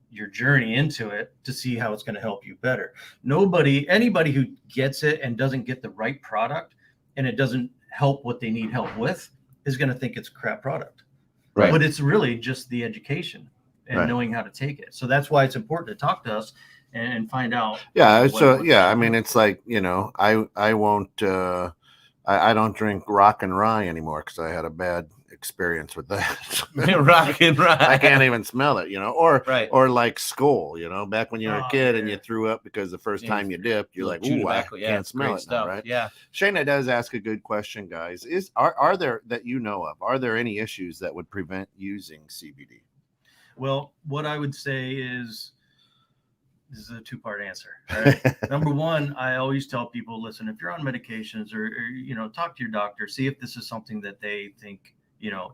your journey into it to see how it's going to help you better. Anybody who gets it and doesn't get the right product, and it doesn't help what they need help with, is going to think it's a crap product. Right. But it's really just the education and knowing how to take it. So that's why it's important to talk to us and find out. Yeah. I mean, it's like, I won't, I don't drink rock and rye anymore because I had a bad experience with that. Rock and rye. I can't even smell it, or like Skull, back when you were a kid and you threw up because the first time you dipped, you're like, ooh, I can't smell it now, right? Yeah. Shayna does ask a good question, guys. Are there, that you know of, are there any issues that would prevent using CBD? Well, what I would say is, this is a two-part answer. Right? Number one, I always tell people, listen, if you're on medications or talk to your doctor, see if this is something that they think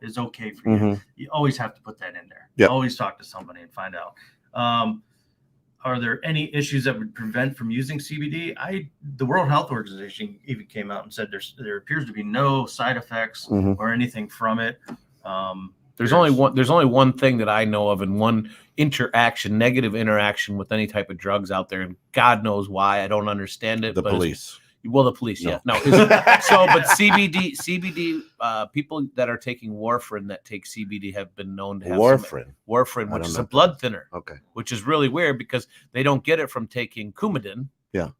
is okay for you. Mm-hmm. You always have to put that in there. Yep. Always talk to somebody and find out. Are there any issues that would prevent from using CBD? The World Health Organization even came out and said there appears to be no side effects or anything from it. There's only one thing that I know of, and one negative interaction with any type of drugs out there, and God knows why. I don't understand it. The police. Well, the police, yeah. No. But CBD, people that are taking warfarin that take CBD have been known to have warfarin, which is a blood thinner. Okay. Which is really weird because they don't get it from taking Coumadin,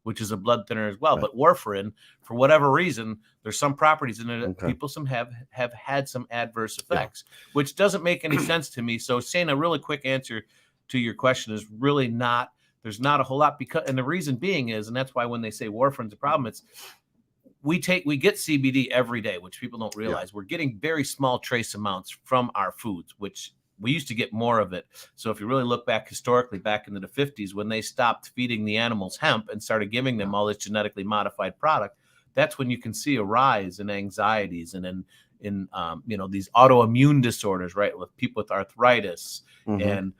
which is a blood thinner as well. Right. But warfarin, for whatever reason, there's some properties in it that people have had some adverse effects, which doesn't make any sense to me. So saying a really quick answer to your question is really not. There's not a whole lot, and the reason being is, and that's why when they say warfarin's a problem, it's we get CBD every day, which people don't realize. We're getting very small trace amounts from our foods, which we used to get more of it. So if you really look back historically, back into the 50s, when they stopped feeding the animals hemp and started giving them all this genetically modified product, that's when you can see a rise in anxieties and in these autoimmune disorders, right? With people with arthritis and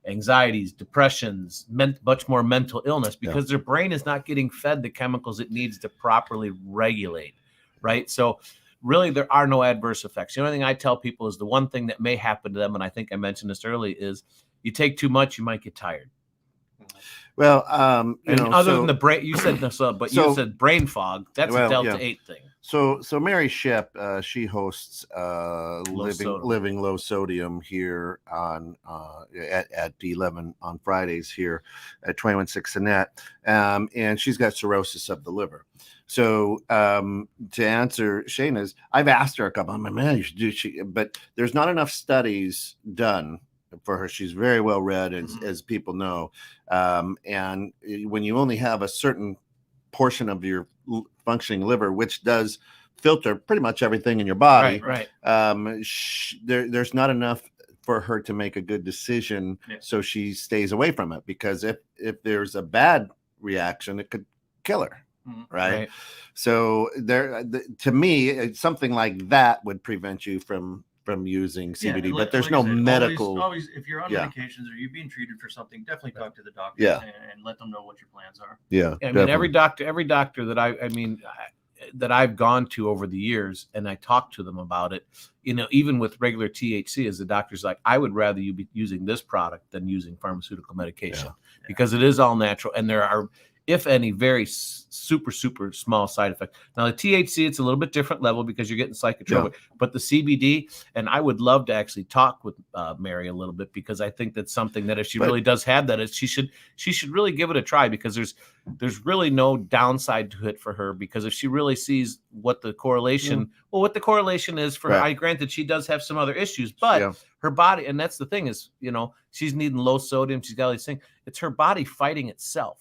anxieties, depressions, much more mental illness, because their brain is not getting fed the chemicals it needs to properly regulate, right? So really, there are no adverse effects. The only thing I tell people is the one thing that may happen to them, and I think I mentioned this early, is you take too much, you might get tired. Well, other than the brain, you said this, but you said brain fog. That's a Delta 8 thing. So Mary Shep, she hosts Living Low Sodium here on at D11 on Fridays here at 216 Annette, and she's got cirrhosis of the liver. So to answer Shayna's, I've asked her a couple. I'm like, man, you should do. But there's not enough studies done for her. She's very well read, as people know, and when you only have a certain portion of your functioning liver, which does filter pretty much everything in your body. Right. There's not enough for her to make a good decision, so she stays away from it, because if there's a bad reaction, it could kill her. Right. So to me, something like that would prevent you from using CBD, but there's no medical. Always, if you're on medications or you're being treated for something, definitely talk to the doctor. And let them know what your plans are. I mean, every doctor that I've gone to over the years, and I talk to them about it, even with regular THC, as the doctor's like, I would rather you be using this product than using pharmaceutical medication, because it is all natural, and there are, if any, very super small side effects. Now the THC, it's a little bit different level because you're getting psychotropic, but the CBD, and I would love to actually talk with Mary a little bit, because I think that's something that if she really does have that, she should really give it a try, because there's really no downside to it for her, because if she really sees what the correlation, is for her, granted she does have some other issues, but her body, and that's the thing is, she's needing low sodium, she's got all these things, it's her body fighting itself.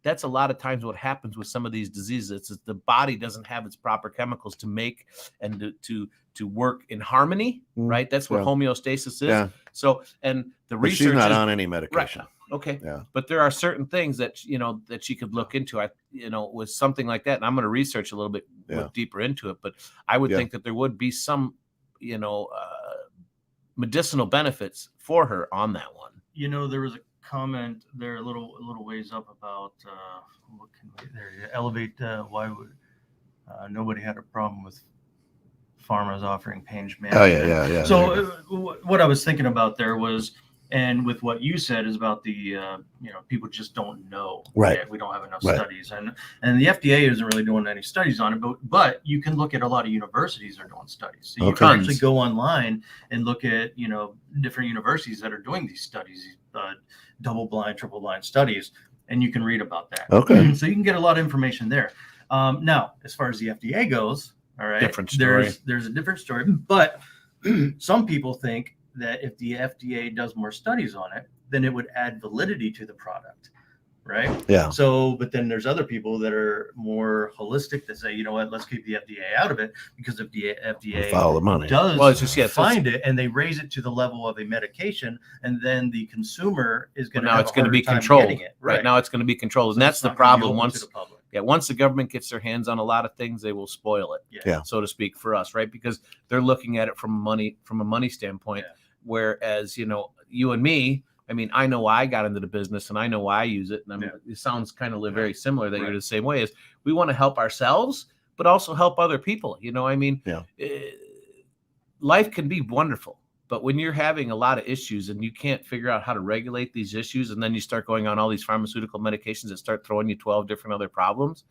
That's a lot of times what happens with some of these diseases. It's the body doesn't have its proper chemicals to make and to work in harmony, right? That's what homeostasis is. Yeah. So, and the research, she's not on any medication. Right. Okay. Yeah. But there are certain things that that she could look into. With something like that, and I'm going to research a little bit look deeper into it. But I would think that there would be some, medicinal benefits for her on that one. There was a comment there a little ways up about what can we there elevate why would nobody had a problem with pharmas offering pain management. So what I was thinking about there was, and with what you said, is about the people just don't know, right? We don't have enough studies, and the FDA isn't really doing any studies on it, but you can look at a lot of universities are doing studies, so you can actually go online and look at different universities that are doing these studies, double-blind, triple-blind studies, and you can read about that. Okay. So you can get a lot of information there. Now, as far as the FDA goes, all right, different story. There's a different story, but some people think that if the FDA does more studies on it, then it would add validity to the product, right? Yeah. So, but then there's other people that are more holistic that say, let's keep the FDA out of it, because if the FDA follow the money does find it and they raise it to the level of a medication, and then the consumer is going to now it's going to be controlled. Right now it's going to be controlled, and that's the problem. Once the government gets their hands on a lot of things, they will spoil it, so to speak, for us, right? Because they're looking at it from a money standpoint. Yeah. Whereas, you and me, I mean, I know why I got into the business and I know why I use it. And I mean, it sounds kind of very similar that you're the same way, is we want to help ourselves, but also help other people. Life can be wonderful, but when you're having a lot of issues and you can't figure out how to regulate these issues, and then you start going on all these pharmaceutical medications that start throwing you 12 different other problems,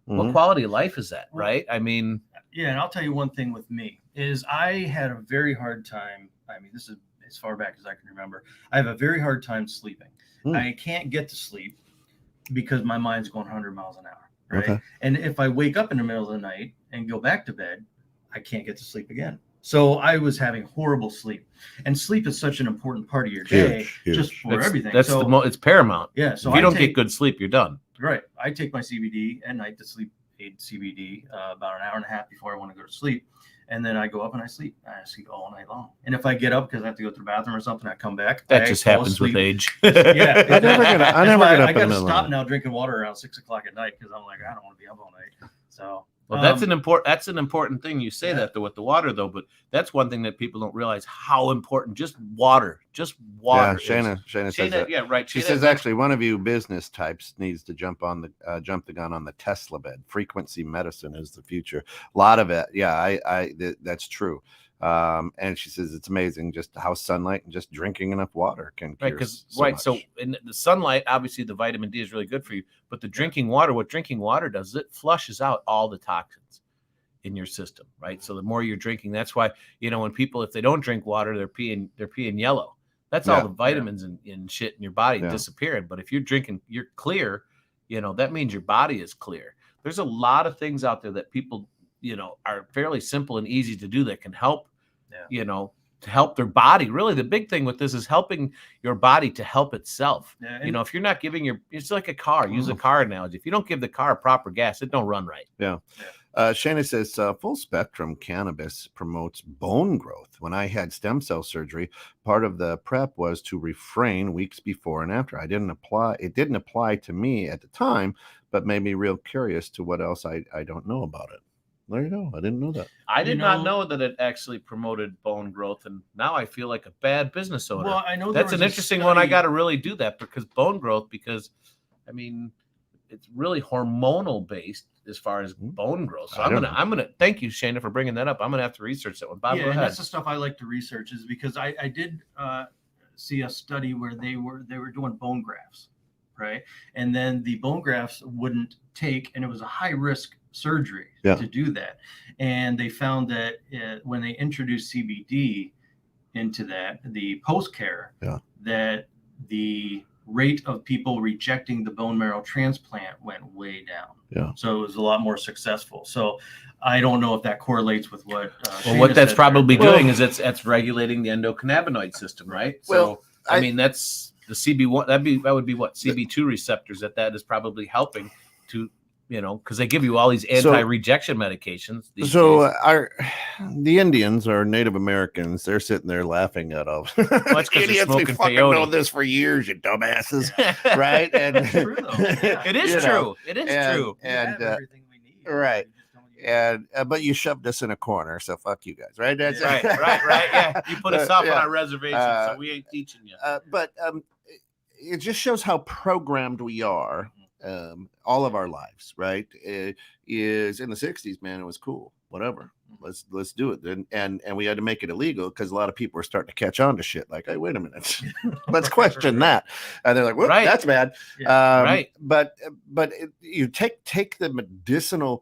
what quality of life is that, right? I mean, and I'll tell you one thing with me is I had a very hard time. I mean, this is as far back as I can remember. I have a very hard time sleeping. I can't get to sleep because my mind's going 100 miles an hour, right? Okay. And if I wake up in the middle of the night and go back to bed, I can't get to sleep again. So I was having horrible sleep, and sleep is such an important part of your day, just for everything. It's paramount. Yeah. So if you don't get good sleep, you're done. Right. I take my CBD at night, the sleep aid CBD, about an hour and a half before I want to go to sleep. And then I go up and I sleep. I sleep all night long. And if I get up because I have to go to the bathroom or something, I come back. That just happens with age. I got to stop now drinking water around 6 o'clock at night, because I'm like, I don't want to be up all night. So. Well, that's an important thing. You say that though with the water though, but that's one thing that people don't realize how important just water. Yeah, Shayna says that. Yeah, right. She says actually one of you business types needs to jump the gun on the Tesla bed. Frequency medicine is the future. A lot of it. Yeah, that's true. And she says it's amazing just how sunlight and just drinking enough water can cure So in the sunlight, obviously the vitamin D is really good for you, but the drinking water, what drinking water does is it flushes out all the toxins in your system, right? So the more you're drinking, that's why when people, if they don't drink water, they're peeing yellow. That's all the vitamins and shit in your body disappearing. But if you're drinking, you're clear, that means your body is clear. There's a lot of things out there that people are fairly simple and easy to do that can help help their body. Really, the big thing with this is helping your body to help itself. Yeah, You know, if you're not giving it's like a car. Use a car analogy. If you don't give the car proper gas, it don't run right. Yeah. Shana says full spectrum cannabis promotes bone growth. When I had stem cell surgery, part of the prep was to refrain weeks before and after. It didn't apply to me at the time, but made me real curious to what else I don't know about it. There you go. I didn't know that. I did not know that it actually promoted bone growth, and now I feel like a bad business owner. Well, I know that's an interesting one. I got to really do that because bone growth, I mean, it's really hormonal based as far as bone growth. So I'm gonna thank you, Shana, for bringing that up. I'm gonna have to research that one. Bob, go and ahead. that's the stuff I like to research, is because I did see a study where they were doing bone grafts, right? And then the bone grafts wouldn't take, and it was a high risk surgery to do that. And they found that when they introduced CBD into that, the post care, that the rate of people rejecting the bone marrow transplant went way down. So it was a lot more successful. So I don't know if that correlates with what. Well, what that's probably doing is it's regulating the endocannabinoid system, right? So I mean, that's the CB1. That would be what CB2 receptors that is probably helping to. You know, because they give you all these anti-rejection medications. The Indians or Native Americans, they're sitting there laughing at all. Idiots, we fucking know this for years, you dumbasses, right? And it's true, though. It is true. It is true. And everything we need, right? And but you shoved us in a corner, so fuck you guys, right? That's right. Yeah, you put us off on our reservation, so we ain't teaching you. But it just shows how programmed we are. All of our lives, right? Is in the 60s, man, it was cool. Whatever. Let's do it. And we had to make it illegal because a lot of people were starting to catch on to shit. Like, hey, wait a minute. Let's question that. And they're like, well, that's bad. Yeah. But you take the medicinal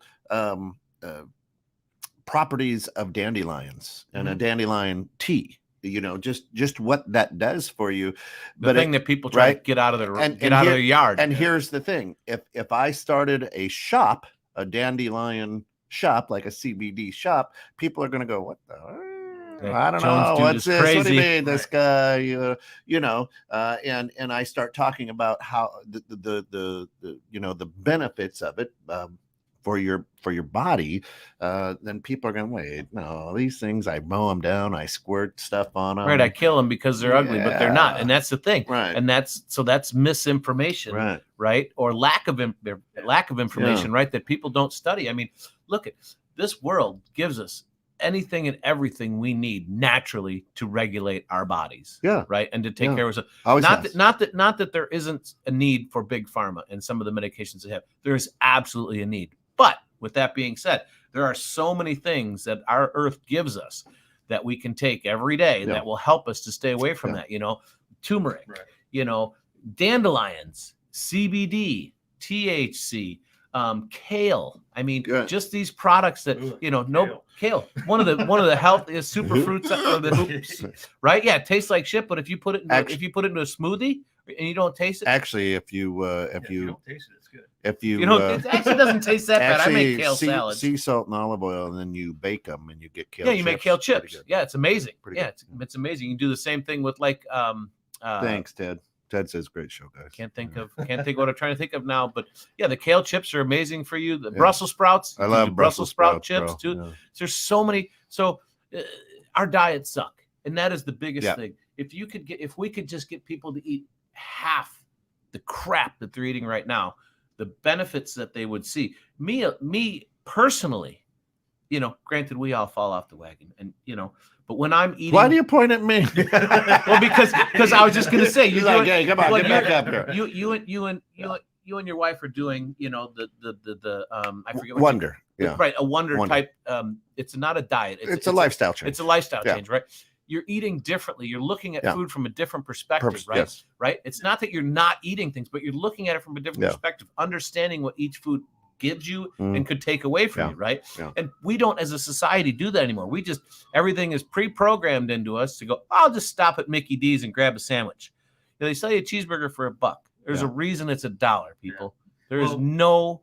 properties of dandelions and a dandelion tea. You know, just what that does for you. The thing that people try to get out of their out of their yard. And here's the thing: if I started a shop, a dandelion shop, like a CBD shop, people are going to go, "What the? I don't know. What's this? Crazy. What do you mean, this guy? You know?" And I start talking about how the benefits of it. For your body, then people are going to wait. No, these things, I mow them down, I squirt stuff on them. Right, I kill them because they're ugly, but they're not, and that's the thing. Right, and that's misinformation. Right, or lack of information. Right, that people don't study. I mean, look at this world gives us anything and everything we need naturally to regulate our bodies. Right, and to take care of ourselves. Not that there isn't a need for big pharma and some of the medications they have. There is absolutely a need. But with that being said, there are so many things that our earth gives us that we can take every day that will help us to stay away from that. You know, turmeric, you know, dandelions, CBD, THC, kale. I mean, just these products that kale. One of the healthiest superfruits of the hoops, right? Yeah, it tastes like shit, but if you put it into a smoothie and you don't taste it, actually, if you don't taste it, it's good. If you it actually doesn't taste that bad. I make kale salads. Sea salt and olive oil, and then you bake them, and you get kale. Yeah, you make kale chips. Yeah, it's amazing. It's amazing. You can do the same thing with like. Thanks, Ted. Ted says great show, guys. Can't think what I'm trying to think of now, but yeah, the kale chips are amazing for you. The Brussels sprouts. I love Brussels sprout chips bro. too. Yeah. There's so many. So our diets suck, and that is the biggest thing. If we could just get people to eat half the crap that they're eating right now, the benefits that they would see. Me personally, you know, granted, we all fall off the wagon, and you know, but when I'm eating, why do you point at me? Well, because I was just gonna say, you're like, hey, come on, get back up here. You and your wife are doing, you know, the I forget what Wonder, right, a wonder type. It's not a diet. It's a lifestyle change. It's a lifestyle change, right? You're eating differently. You're looking at food from a different perspective, right? Yes. Right. It's not that you're not eating things, but you're looking at it from a different perspective, understanding what each food gives you and could take away from you, right? And we don't, as a society, do that anymore. We just, everything is pre-programmed into us to go, I'll just stop at Mickey D's and grab a sandwich. You know, they sell you a cheeseburger for $1. There's a reason it's $1, people. There is no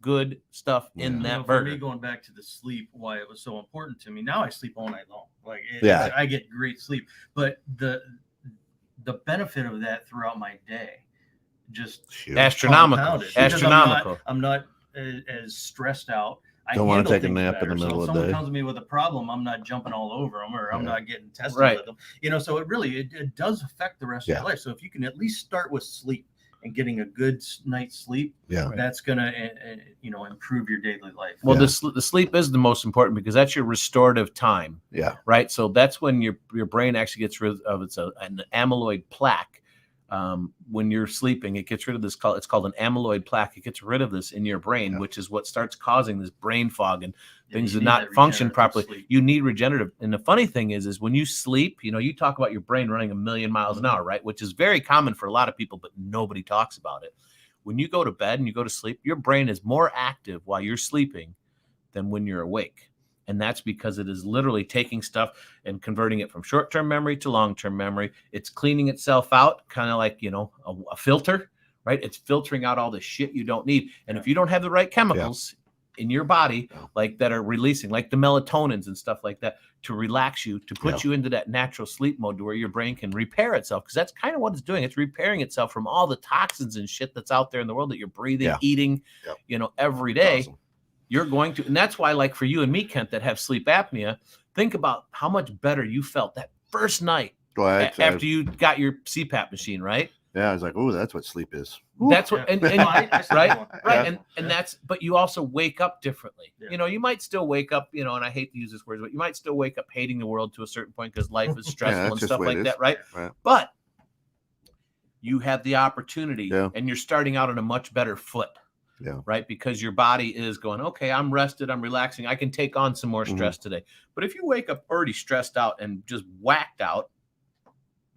good stuff in that For me, burger. going back to the sleep, why it was so important to me. Now I sleep all night long. Like I get great sleep, but the benefit of that throughout my day just Astronomical. Astronomical. I'm not as stressed out. Don't want to take a nap in the middle of the day. If someone comes to me with a problem, I'm not jumping all over them, or I'm not getting tested with them. So it does affect the rest of your life. So if you can at least start with sleep and getting a good night's sleep, that's gonna improve your daily life. Well, the sleep is the most important because that's your restorative time. Yeah. Right. So that's when your brain actually gets rid of an amyloid plaque. When you're sleeping, it gets rid of this. It's called an amyloid plaque. It gets rid of this in your brain, which is what starts causing this brain fog and things that not function properly. Sleep. You need regenerative. And the funny thing is when you sleep, you talk about your brain running 1,000,000 miles an hour, right? Which is very common for a lot of people, but nobody talks about it. When you go to bed and you go to sleep, your brain is more active while you're sleeping than when you're awake. And that's because it is literally taking stuff and converting it from short-term memory to long-term memory. It's cleaning itself out, kind of like, a filter, right? It's filtering out all the shit you don't need. And if you don't have the right chemicals in your body, like that are releasing, like the melatonins and stuff like that, to relax you, to put you into that natural sleep mode to where your brain can repair itself. Because that's kind of what it's doing. It's repairing itself from all the toxins and shit that's out there in the world that you're breathing, eating, every day. Awesome. You're going to, and that's why, like for you and me, Kent, that have sleep apnea, think about how much better you felt that first night after you got your CPAP machine, right? Yeah, I was like, oh, that's what sleep is. That's what, and right, and that's, but you also wake up differently. Yeah. You might still wake up, and I hate to use this word, but you might still wake up hating the world to a certain point because life is stressful and stuff like that, right? But you have the opportunity, and you're starting out on a much better foot. Yeah. Right. Because your body is going, okay, I'm rested. I'm relaxing. I can take on some more stress today. But if you wake up already stressed out and just whacked out,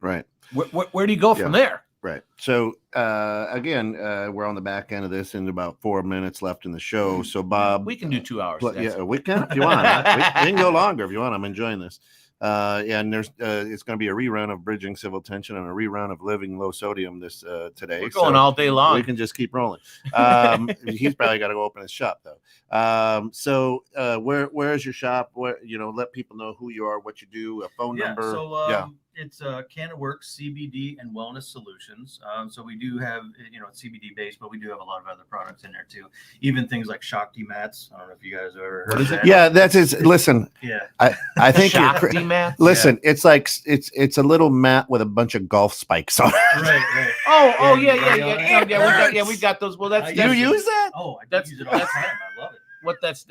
right. Where do you go from there? Right. So, again, we're on the back end of this and about 4 minutes left in the show. So, Bob, we can do 2 hours. Yeah, we can if you want. we can go longer if you want. I'm enjoying this. And there's it's going to be a rerun of Bridging Civil Tension and a rerun of Living Low Sodium this today. We're going all day long. We can just keep rolling. He's probably got to go open his shop though. So where's your shop? Where let people know who you are, what you do, a phone number. So it's CannaWorks CBD and Wellness Solutions. So we do have it's CBD based, but we do have a lot of other products in there too. Even things like Shakti mats. I don't know if you guys have ever heard of that. Yeah, that's his. Listen, I think Shakti mats. Listen, it's like it's a little mat with a bunch of golf spikes on it. Right. Oh, yeah. We got those. Well, that's you use that? Oh, I use it all the time. I love it. What that's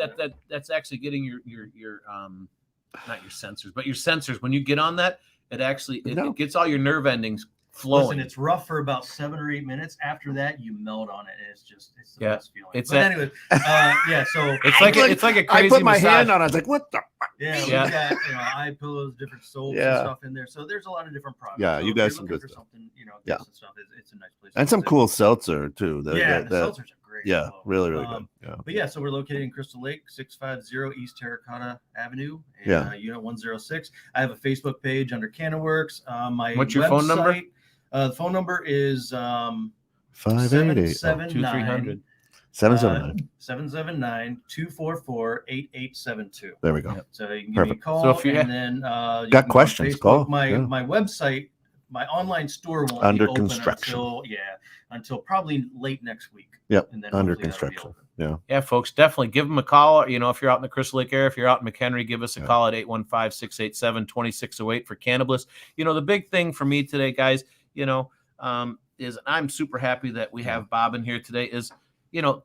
actually getting your not your sensors, but your sensors. When you get on that, it gets all your nerve endings flowing. Listen, it's rough for about 7 or 8 minutes. After that, you melt on it, and it's the best feeling. So it's like a crazy. I put my massage. hand on it. I was like, what the? Yeah. We got eye pillows, different soaps and stuff in there. So there's a lot of different products. Yeah, so you guys some good stuff. Stuff, it's a nice place. And some cool seltzer too. The seltzers are great. Yeah, really good. Yeah. But so we're located in Crystal Lake, 650 East Terracotta Avenue, Unit 106. I have a Facebook page under CannaWorks. What's your phone number? The phone number is 588 2300 779-244-8872. There we go. So you can give me a call. So if you then got questions, call. My website, my online store won't under be open construction until probably late next week. Yep. And then under construction. Yeah, folks, definitely give them a call. If you're out in the Crystal Lake area, if you're out in McHenry, give us a call at 815-687-2608 for Cannabis. The big thing for me today, guys, is I'm super happy that we have Bob in here today is,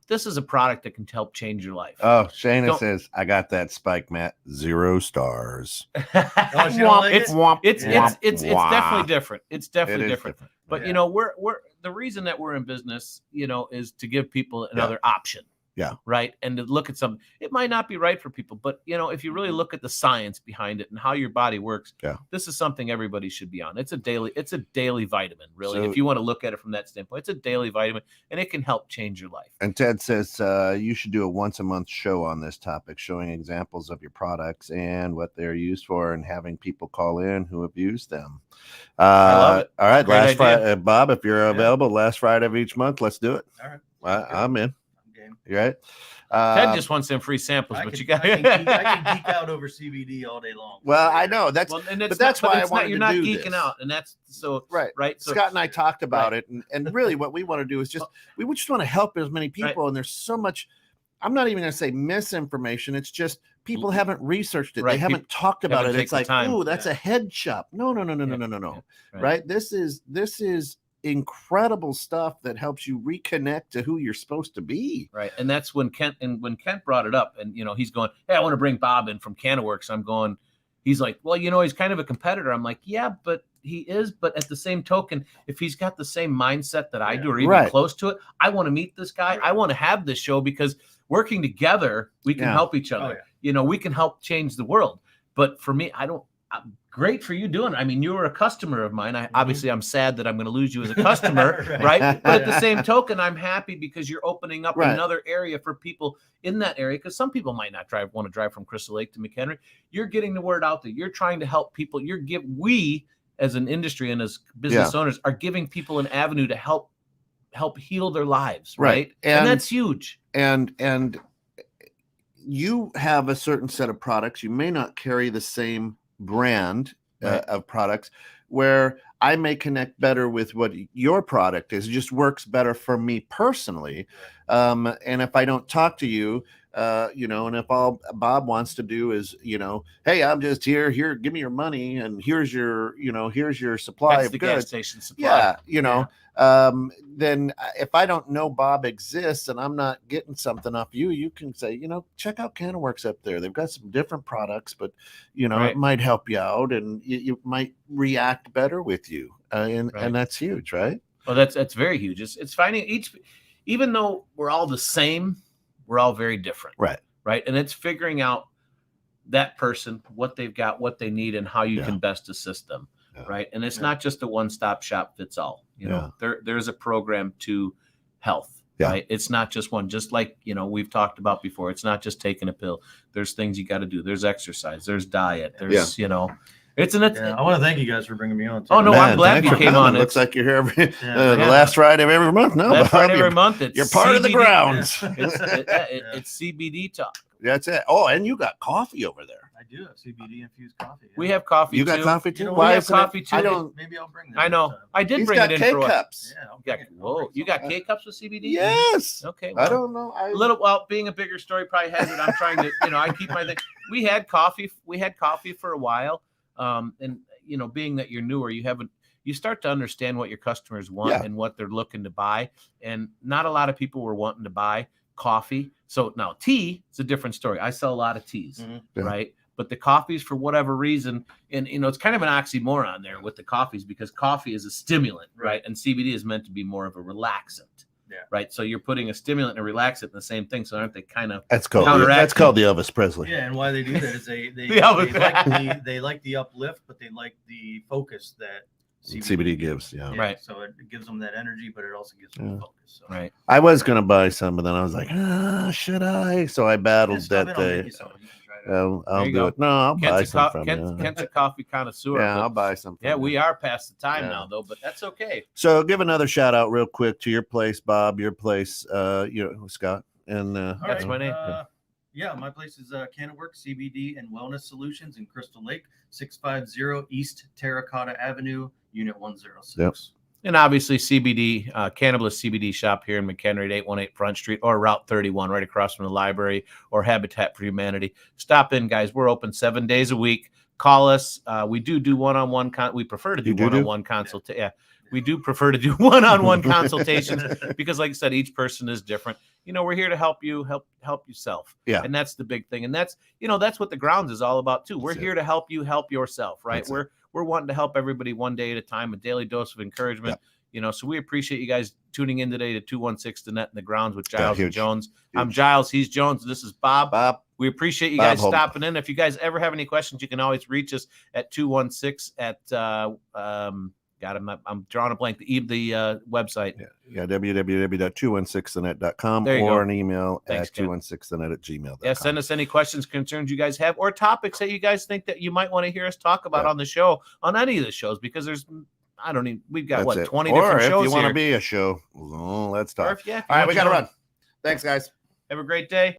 this is a product that can help change your life. Oh, Shayna says, I got that spike mat, 0 stars. It's definitely different. It's definitely different. But we're the reason that we're in business, is to give people another option. Yeah. Right. And to look at something, it might not be right for people, but if you really look at the science behind it and how your body works, this is something everybody should be on. It's a daily vitamin, really. So, if you want to look at it from that standpoint, it's a daily vitamin and it can help change your life. And Ted says you should do a once a month show on this topic, showing examples of your products and what they're used for and having people call in who have used them. I love it. All right. Last Friday, Bob, if you're available, last Friday of each month, let's do it. All right. I'm in. right? Ted just wants some free samples, but you got. I can geek out over CBD all day long. Well, I know that's, Well, and but that's why I wanted you're to not do geeking this. out, and that's so right. So Scott and I talked about it, and really what we want to do is we just want to help as many people. Right. And there's so much. I'm not even going to say misinformation. It's just people haven't researched it. Right. They haven't talked about it. It's like, oh, that's a head shop. No. Yeah. Right. This is incredible stuff that helps you reconnect to who you're supposed to be. Right. And that's when Kent brought it up, and he's going, hey, I want to bring Bob in from CannaWorks. I'm going, he's like, well, he's kind of a competitor. I'm like, yeah, but he is. But at the same token, if he's got the same mindset that I do, or even close to it, I want to meet this guy. I want to have this show, because working together, we can help each other. We can help change the world. But for me, great for you doing it. I mean, you were a customer of mine. Obviously, I'm sad that I'm going to lose you as a customer, right? But at the same token, I'm happy because you're opening up another area for people in that area, because some people might not want to drive from Crystal Lake to McHenry. You're getting the word out there. You're trying to help people. We as an industry and as business owners are giving people an avenue to help heal their lives, right? And that's huge. And you have a certain set of products. You may not carry the same brand of products, where I may connect better with what your product is. It just works better for me personally. And if I don't talk to you, and if all Bob wants to do is, hey, I'm just here, give me your money, and here's your supply That's of the goods. gas station supply. Then if I don't know Bob exists and I'm not getting something off you, you can say, check out CannaWorks up there. They've got some different products, but it might help you out, and you might react better with you. And that's huge, right? Well, that's very huge. It's finding even though we're all the same, we're all very different. Right. And it's figuring out that person, what they've got, what they need, and how you can best assist them. Right. And it's not just a one-stop shop fits all. There's a program to health. Right. It's not just one, just like, we've talked about before. It's not just taking a pill. There's things you got to do. There's exercise, there's diet, there's, I want to thank you guys for bringing me on. Oh, no, I'm glad you came on. It looks like you're here every the last Friday of every month. No, last Friday every month. You're part CBD, of the grounds. It's CBD talk. That's it. Oh, and you got coffee over there. I do have CBD infused coffee. We have coffee. You got coffee too? We have coffee too. Maybe I'll bring that. I know. I did bring it in for K-cups. You got K-cups with CBD? Yes. Okay. Well, I don't know. Being a bigger story probably has it. I'm trying to, I keep my thing. We had coffee for a while. And being that you're newer, you start to understand what your customers want and what they're looking to buy. And not a lot of people were wanting to buy coffee. So now tea is a different story. I sell a lot of teas, right? But the coffees, for whatever reason, and it's kind of an oxymoron there with the coffees, because coffee is a stimulant, right? And CBD is meant to be more of a relaxant. Right. So you're putting a stimulant and a relaxant in the same thing. So aren't they kind of that's called the Elvis Presley. Yeah, and why they do that is they like the uplift, but they like the focus that CBD gives. Right. So it gives them that energy, but it also gives them focus. So. Right. I was gonna buy some, but then I was like, should I? So I battled that day. I'll do it. No, I'll buy some from you. Kent's a coffee connoisseur. Yeah, I'll buy some. Yeah, we are past the time now, though, but that's okay. So give another shout out real quick to your place, Bob, your place, Scott. And that's my name. My place is CannaWorks CBD and Wellness Solutions in Crystal Lake, 650 East Terracotta Avenue, Unit 106. Yep. And obviously CBD, Cannabis CBD shop here in McHenry at 818 Front Street, or Route 31 right across from the library, or Habitat for Humanity. Stop in, guys. We're open 7 days a week. Call us. We do one-on-one. We prefer to do one-on-one consultation. Yeah, we do prefer to do one-on-one consultations because, like I said, each person is different. We're here to help you, help yourself. Yeah. And that's the big thing. And that's what the grounds is all about too. We're here to help you help yourself, right? We're wanting to help everybody one day at a time, a daily dose of encouragement. Yeah. So we appreciate you guys tuning in today to 216 The Net and the Grounds with Giles and Jones. Huge. I'm Giles, he's Jones. This is Bob. We appreciate you guys stopping in. If you guys ever have any questions, you can always reach us at 216 at I'm drawing a blank. The website. Yeah, www.216thenet.com or an email at 216thenet@gmail.com. Yeah, send us any questions, concerns you guys have, or topics that you guys think that you might want to hear us talk about on the show, on any of the shows, because we've got 20 different shows. Or if you want to be a show, let's talk. All right, we got to run. Thanks, guys. Have a great day.